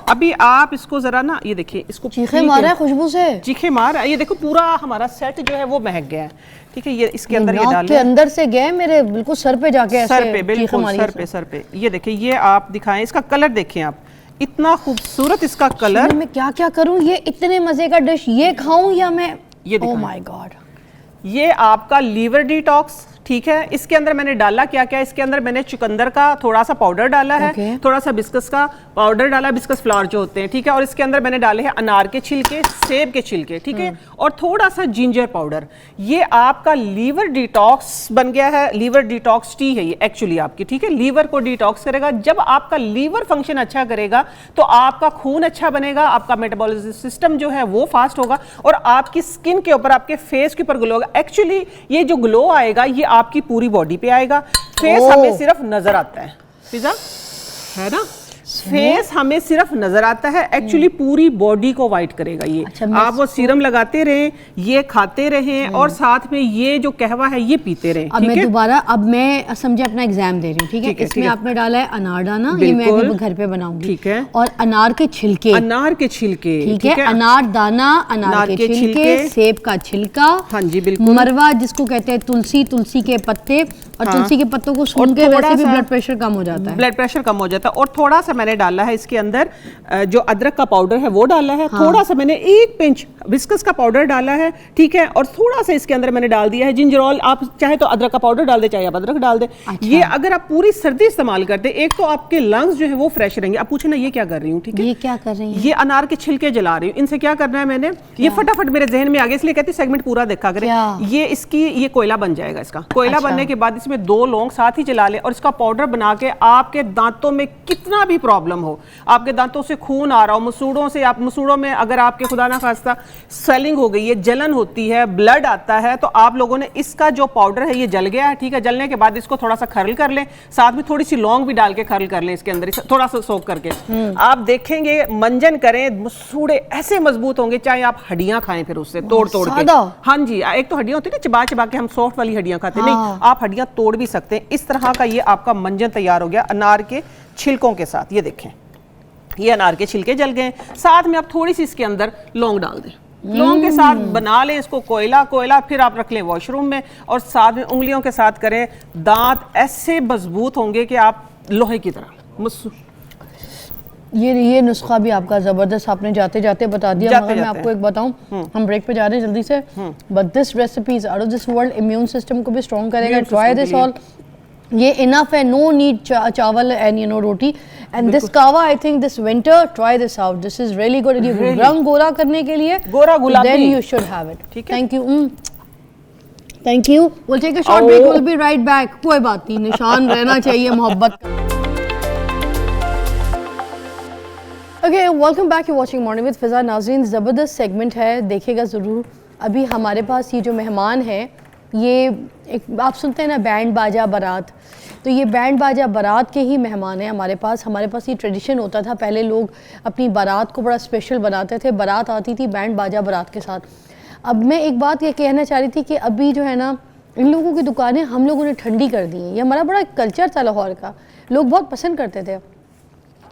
अभी आप इसको जरा ना, ये देखिए, इसको चीखे मार रहा है खुशबू से, चीखे मार रहा है। ये देखो पूरा हमारा सेट जो है वो महक गया है। ठीक है, ये इसके अंदर ये डाल के अंदर से गए मेरे बिल्कुल सर पे जाके ऐसे, सर पे, बिल्कुल सर पे। ये देखिए, ये आप दिखाएं, इसका कलर देखें आप, इतना खूबसूरत इसका कलर। मैं क्या क्या करूं, ये इतने मजे का डिश, ये खाऊं या मैं, ओह माय गॉड। ये आपका लीवर डिटॉक्स, ठीक है। इसके अंदर मैंने डाला क्या क्या, इसके अंदर मैंने चुकंदर का थोड़ा सा पाउडर डाला है, थोड़ा सा बिस्कस का पाउडर डाला, बिस्कस फ्लावर जो होते हैं, ठीक है। और इसके अंदर मैंने डाले हैं अनार के छिलके, सेब के छिलके, ठीक है, और थोड़ा सा जिंजर पाउडर। ये आपका लीवर डिटॉक्स बन गया है, लीवर डिटॉक्स टी है ये एक्चुअली आपकी, ठीक है। लीवर को डिटॉक्स करेगा। जब आपका लीवर फंक्शन अच्छा करेगा तो आपका खून अच्छा बनेगा, आपका मेटाबॉलिज्म सिस्टम जो है वो फास्ट होगा, और आपकी स्किन के ऊपर, आपके फेस के ऊपर ग्लो होगा। एक्चुअली ये जो ग्लो आएगा ये आपकी पूरी बॉडी पे आएगा। फेस हमें सिर्फ नजर आता है, फिजा, है ना, फेस हमें सिर्फ नजर आता है, एक्चुअली पूरी बॉडी को वाइट करेगा ये। अच्छा, आप वो सीरम लगाते रहें, ये खाते रहें, और साथ में ये जो कहवा है ये पीते रहें। अब मैं दोबारा, अब मैं समझे अपना एग्जाम दे रही हूँ, ठीक है। इसमें आपने डाला है अनार दाना, ये मैं अभी घर पे बनाऊंगी, ठीक है, और अनार के छिलके, ठीक है, अनार दाना, अनार के छिलके, सेब का छिलका, हाँ जी बिल्कुल, मरवा जिसको कहते हैं तुलसी, तुलसी के पत्ते, और तुलसी के पत्तों को सूंघ के वैसे भी ब्लड प्रेशर कम हो जाता है, ब्लड प्रेशर कम हो जाता है। और थोड़ा सा मैंने डाला है इसके अंदर जो अदरक का पाउडर है वो डाला है, थोड़ा सा मैंने 1 पिंच विस्कस का पाउडर डाला है, ठीक है, और थोड़ा सा इसके अंदर मैंने डाल दिया है जिंजरॉल। आप चाहे तो अदरक का पाउडर डाल दे, चाहे आप अदरक डाल दे। अच्छा। ये अगर आप पूरी सर्दी इस्तेमाल करते, एक तो आपके लंग्स जो है वो फ्रेश रहेंगे। आप पूछे ना ये क्या कर रही हूँ, ठीक है, ये क्या कर रही है, ये अनार के छिलके जला रही हूँ। इनसे क्या करना है मैंने, ये फटाफट मेरे जहन में आ गया, इसलिए कहती सेगमेंट पूरा देखा करें। ये इसकी ये कोयला बन जाएगा, इसका कोयला बनने के बाद इसमें 2 लौंग साथ ही जला ले, और इसका पाउडर बना के आपके दांतों में कितना भी प्रॉब्लम हो, आपके दांतों से खून आ रहा हो, मसूड़ों से, आप मसूड़ों में अगर आपके खुदा ना खास्ता स्वेलिंग हो गई है, जलन होती है, ब्लड आता है, तो आप लोगों ने इसका जो पाउडर है ये जल गया है, ठीक है, जलने के बाद इसको थोड़ा सा खरल कर लें, साथ में थोड़ी सी लौंग भी डाल के खरल कर लें इसके अंदर, थोड़ा सा सोख करके। आप देखेंगे, मंजन करें, मसूड़े ऐसे मजबूत होंगे, चाहे आप हड्डियां खाएं फिर उससे तोड़ तोड़ के। हाँ जी, एक तो हड्डियां होती है ना चबा चबा के हम सॉफ्ट वाली हड्डियां खाते, नहीं, आप हड्डियां तोड़ भी सकते हैं। इस तरह का ये आपका मंजन तैयार हो गया अनार के छिलकों के साथ। ये देखें, ये अनार के छिलके जल गए, साथ में आप थोड़ी सी इसके अंदर लौंग डाल दें, लौंग के साथ बना लें इसको कोयला, फिर आप रख लें वॉशरूम में, और साथ में उंगलियों के साथ करें, दांत ऐसे मजबूत होंगे कि आप लोहे की तरह। ये नुस्खा भी आपका जबरदस्त, आपने जाते जाते बता दिया। मगर मैं आपको एक बताऊं, हम ब्रेक पे जा रहे हैं जल्दी से, but this recipes out of this world, immune system को भी स्ट्रॉन्ग करेगा। ट्राई दिस ऑल, ये इनफ है, no need chawal and you no roti. And this kahwa, I think this winter, try this out, this is really good. रंग गोरा करने के लिए, गोरा गुलाबी, then you should have it. Thank you, thank you. Will take a short break, will be right back. कोई बात नहीं, निशान रहना चाहिए मोहब्बत का। Okay, welcome back, you watching morning with Fiza. नाज़रीन, ज़बरदस्त सेगमेंट है, देखिएगा ज़रूर। अभी हमारे पास ये जो मेहमान है, ये एक आप सुनते हैं ना बैंड बाजा बारात, तो ये बैंड बाजा बारात के ही मेहमान हैं हमारे पास। हमारे पास ये ट्रेडिशन होता था, पहले लोग अपनी बारात को बड़ा स्पेशल बनाते थे, बारात आती थी बैंड बाजा बारात के साथ। अब मैं एक बात ये कहना चाह रही थी कि अभी जो है ना, इन लोगों की दुकानें हम लोगों ने ठंडी कर दी हैं। ये हमारा बड़ा कल्चर था लाहौर का, लोग बहुत पसंद करते थे।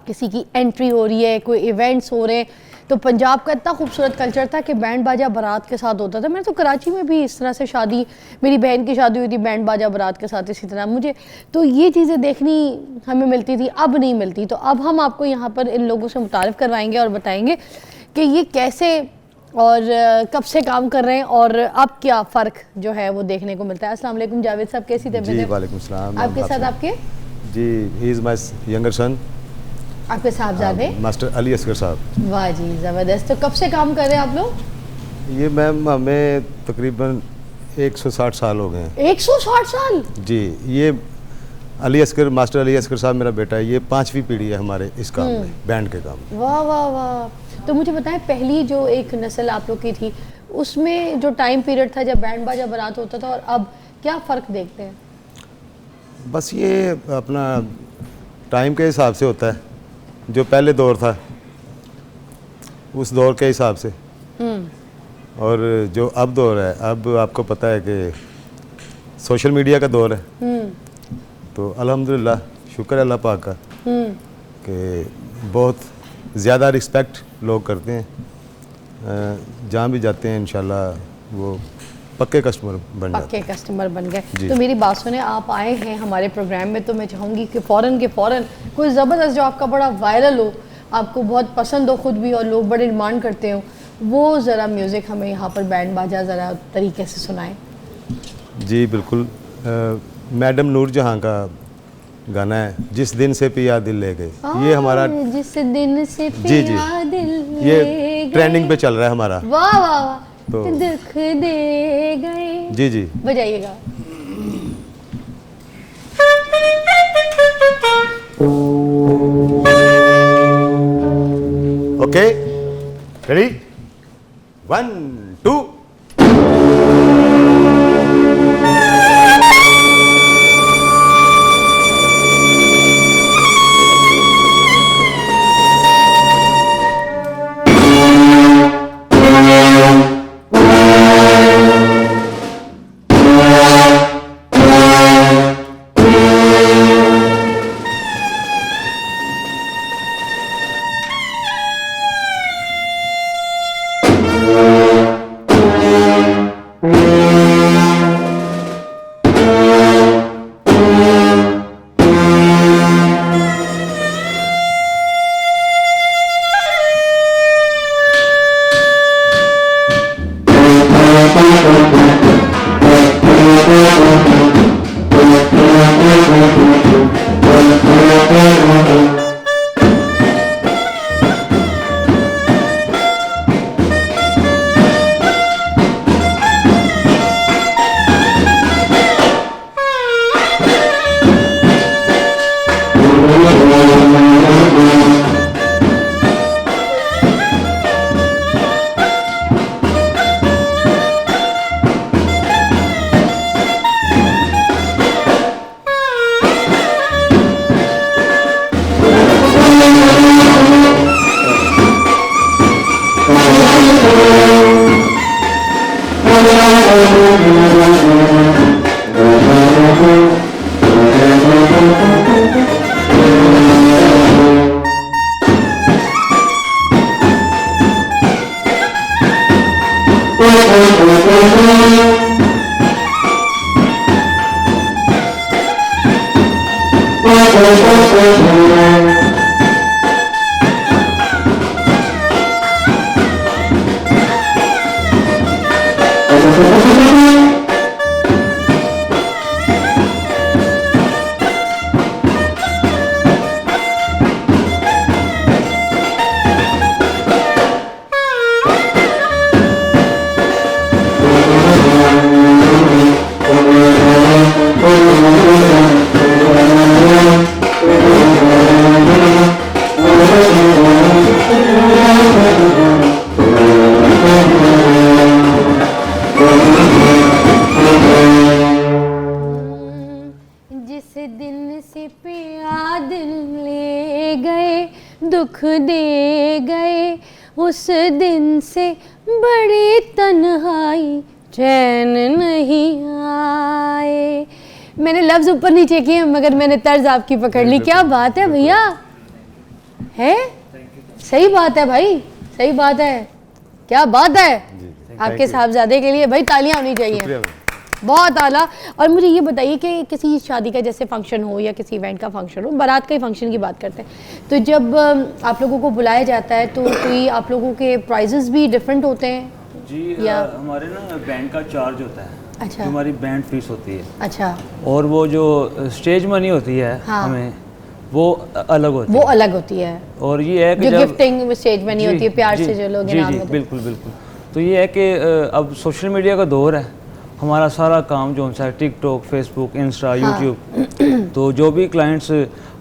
किसी की एंट्री हो रही है, कोई इवेंट्स हो रहे हैं, तो पंजाब का इतना खूबसूरत कल्चर था कि बैंड बाजा बारात के साथ होता था। मैंने तो कराची में भी इस तरह से शादी, मेरी बहन की शादी हुई थी बैंड बाजा बारात के साथ इसी तरह। मुझे तो ये चीज़ें देखनी हमें मिलती थी, अब नहीं मिलती। तो अब हम आपको यहाँ पर इन लोगों से मुतारिफ करवाएंगे और बताएंगे कि ये कैसे और कब से काम कर रहे हैं और अब क्या फ़र्क जो है वो देखने को मिलता है। अस्सलाम वालेकुम जावेद साहब, कैसी तबीयत है? वालेकुम सलाम। आपके साथ आपके जी, ही इज़ माय यंगर सन, आपके साहबजादे मास्टर अली असगर साहब। वाह जी, ज़बरदस्त। तो कब से काम कर रहे हैं आप लोग? ये मैम हमें तकरीबन 160 साल हो गए हैं। 160 साल? जी, ये अली असगर, मास्टर अली असगर साहब मेरा बेटा है, ये 5वीं पीढ़ी है हमारे इस काम में, बैंड के काम में। वाह वाह वाह। तो मुझे बताएं, पहली जो एक नस्ल आप लोग की थी, उसमें जो टाइम पीरियड था जब बैंड बाजा बारात होता था और अब क्या फ़र्क देखते हैं? बस ये अपना टाइम के हिसाब से होता है। जो पहले दौर था उस दौर के हिसाब से, और जो अब दौर है, अब आपको पता है कि सोशल मीडिया का दौर है। तो अल्हम्दुलिल्लाह, शुक्र है अल्लाह पाक का कि बहुत ज़्यादा रिस्पेक्ट लोग करते हैं। जहाँ भी जाते हैं इंशाल्लाह वो पक्के कस्टमर बन जाते हैं। पक्के कस्टमर बन गए। तो मेरी बात सुने, आप आए हैं हमारे प्रोग्राम में, तो मैं चाहूँगी कि फ़ौरन के फ़ौरन कोई ज़बरदस्त जो आपका बड़ा वायरल हो, आपको बहुत पसंद हो खुद भी और लोग बड़े डिमांड करते हो, वो ज़रा म्यूज़िक हमें यहाँ पर बैंड बाजा ज़रा तरीके से सुनाएं। जी बिल्कुल। मैडम नूर जहाँ का गाना है, जिस दिन से पिया दिल ले गए, ये हमारा जिस दिन से जी जी पिया दिल ये ले ट्रेंडिंग पे चल रहा है हमारा। वाह वाह वाह, तो दुख दे गए। जी जी बजाइएगा। Okay, ready, 1 2। जिस दिन से पिया दिल ले गए, दुख दे गए, उस दिन से बड़ी तन्हाई, चैन नहीं आए। मैंने लफ्ज़ ऊपर नीचे किए मगर मैंने तर्ज आपकी पकड़ ली। क्या बात है भैया, है सही बात है भाई, सही बात है, क्या बात है। आपके साहबजादे के लिए भाई तालियां होनी चाहिए, बहुत आला। और मुझे ये बताइए कि किसी शादी का जैसे फंक्शन हो या किसी इवेंट का फंक्शन हो, बारात का ही फंक्शन की बात करते हैं, तो जब आप लोगों को बुलाया जाता है तो कोई आप लोगों के प्राइजेस भी डिफरेंट होते हैं? जी या हमारे ना बैंड का चार्ज होता है। अच्छा। जो हमारी बैंड फीस होती है। अच्छा। और वो जो स्टेज मनी होती है, हाँ। हमें वो अलग होती वो है। अलग होती है। और ये है कि जो जब गिफ्टिंग स्टेज मनी होती है, प्यार से जो लोग इनाम देते हैं। बिल्कुल बिल्कुल। तो ये है कि अब सोशल मीडिया का दौर है, हमारा सारा काम जो है टिकटॉक, फेसबुक, इंस्टा, यूट्यूब, तो जो भी क्लाइंट्स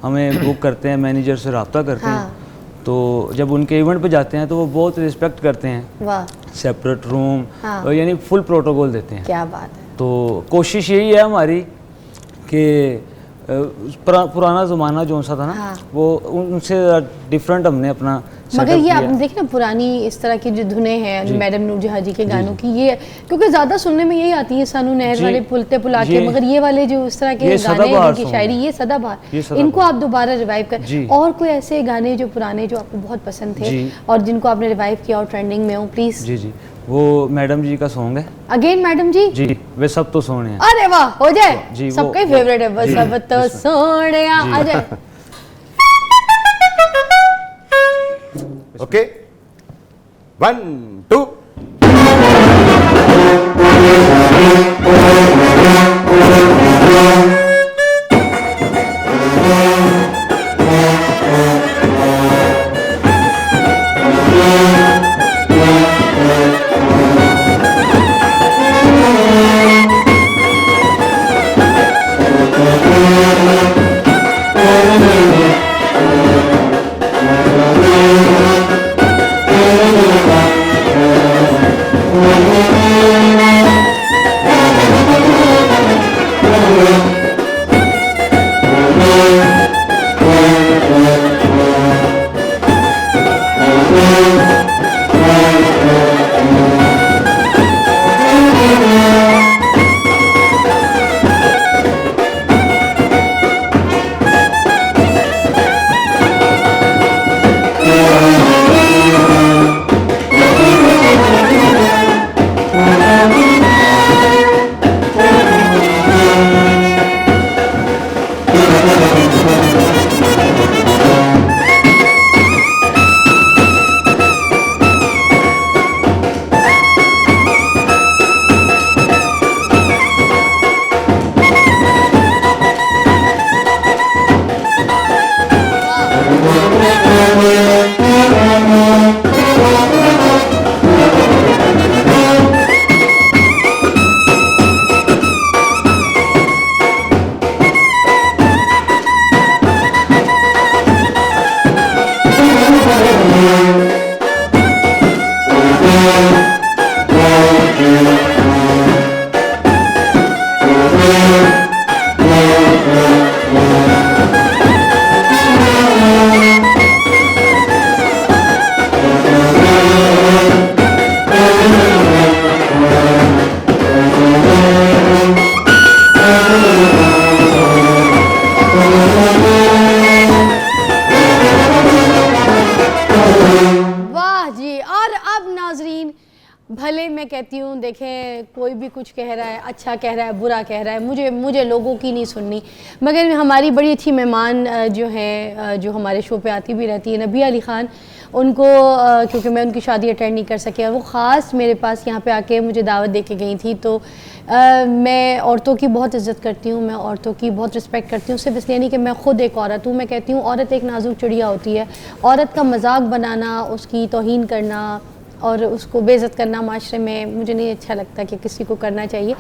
हमें बुक करते हैं, मैनेजर से रब्ता करते हैं, तो जब उनके इवेंट पे जाते हैं तो वो बहुत रिस्पेक्ट करते हैं, वाह, सेपरेट रूम, हाँ। और यानी फुल प्रोटोकॉल देते हैं। क्या बात है। तो कोशिश यही है हमारी कि पुराना ज़माना जो सा था ना, हाँ। वो उनसे डिफरेंट हमने अपना मगर setup ये किया। आपने देखी ना पुरानी इस तरह की जो धुनें हैं मैडम नूर जहाँ जी के गानों की, ये क्योंकि ज़्यादा सुनने में यही आती है सानू नहर जी, वाले पुलते पुला के, ये- मगर ये वाले जो इस तरह के ये गाने हैं सदाबहार उनकी song शायरी, है। ये सदाबहार, ये सदाबहार। इनको आप दोबारा रिवाइव जी। कर, और कोई ऐसे गाने जो पुराने जो आपको बहुत पसंद थे जी। और जिनको आपने रिवाइव किया और ट्रेंडिंग में हो, प्लीज़। जी जी, वो मैडम जी का सॉन्ग है अगेन मैडम जी। जी, वे सब तो सोने हैं। अरे वाह, हो जाए, जी, सबका ही वो- फेवरेट है, बस जी, अब तो सोने आ जाए। ओके 1 2 वाह जी। और अब नाजरीन, भले मैं कहती हूँ, देखें कोई भी कुछ कह रहा है, अच्छा कह रहा है, बुरा कह रहा है, मुझे लोगों की नहीं सुननी, मगर हमारी बड़ी अच्छी मेहमान जो हैं, जो हमारे शो पे आती भी रहती है, नबिया अली ख़ान, उनको क्योंकि मैं उनकी शादी अटेंड नहीं कर सकी और वो ख़ास मेरे पास यहाँ पे आके मुझे दावत दे के गई थी, तो मैं औरतों की बहुत इज़्ज़त करती हूँ, मैं औरतों की बहुत रिस्पेक्ट करती हूँ, सिर्फ इसलिए नहीं कि मैं ख़ुद एक औरत हूँ, मैं कहती हूँ औरत एक नाजुक चिड़िया होती है, औरत का मजाक बनाना, उसकी तौहीन करना और उसको बेइज्जत करना माशरे में मुझे नहीं अच्छा लगता कि किसी को करना चाहिए।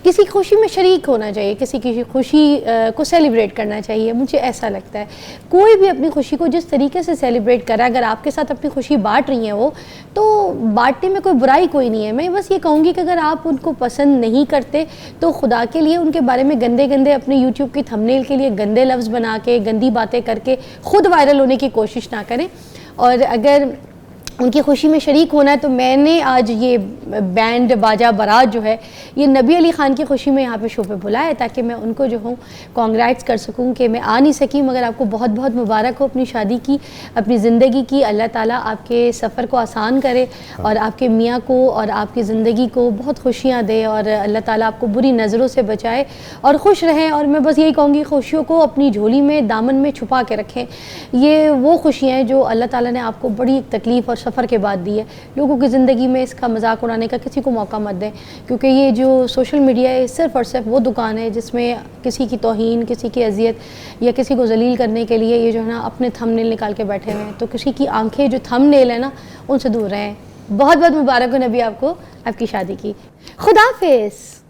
किसी खुशी में शरीक होना चाहिए, किसी की खुशी को सेलिब्रेट करना चाहिए, मुझे ऐसा लगता है। कोई भी अपनी खुशी को जिस तरीके से सेलिब्रेट करे, अगर आपके साथ अपनी खुशी बांट रही हैं वो, तो बांटने में कोई बुराई कोई नहीं है। मैं बस ये कहूँगी कि अगर आप उनको पसंद नहीं करते तो खुदा के लिए उनके बारे में गंदे गंदे अपने यूट्यूब की थंबनेल के लिए गंदे लफ्ज़ बना के, गंदी बातें करके खुद वायरल होने की कोशिश ना करें। और अगर उनकी खुशी में शरीक होना है तो मैंने आज ये बैंड बाजा बारात जो है ये नबी अली ख़ान की खुशी में यहाँ पे शो पे बुलाया है, ताकि मैं उनको जो हूँ कॉन्ग्रेट्स कर सकूँ कि मैं आ नहीं सकी, मगर आपको बहुत बहुत मुबारक हो अपनी शादी की, अपनी ज़िंदगी की। अल्लाह ताला आपके सफ़र को आसान करे और आपके मियाँ को और आपकी ज़िंदगी को बहुत खुशियाँ दे और अल्लाह ताला आपको बुरी नज़रों से बचाए और खुश रहें। और मैं बस यही कहूँगी, खुशियों को अपनी झोली में, दामन में छुपा के रखें। ये वो खुशियाँ हैं जो अल्लाह ताला ने आपको बड़ी तकलीफ़ और सफ़र के बाद दी है। लोगों की ज़िंदगी में इसका मजाक उड़ाने का किसी को मौका मत दें, क्योंकि ये जो सोशल मीडिया है सिर्फ़ और सिर्फ वो दुकान है जिसमें किसी की तौहीन, किसी की अजियत या किसी को जलील करने के लिए ये जो है ना अपने थंबनेल निकाल के बैठे हुए हैं। तो किसी की आंखें जो थंबनेल है ना, उनसे दूर रहें। बहुत बहुत मुबारक हो नबी आपको आपकी शादी की। खुदा हाफिज़।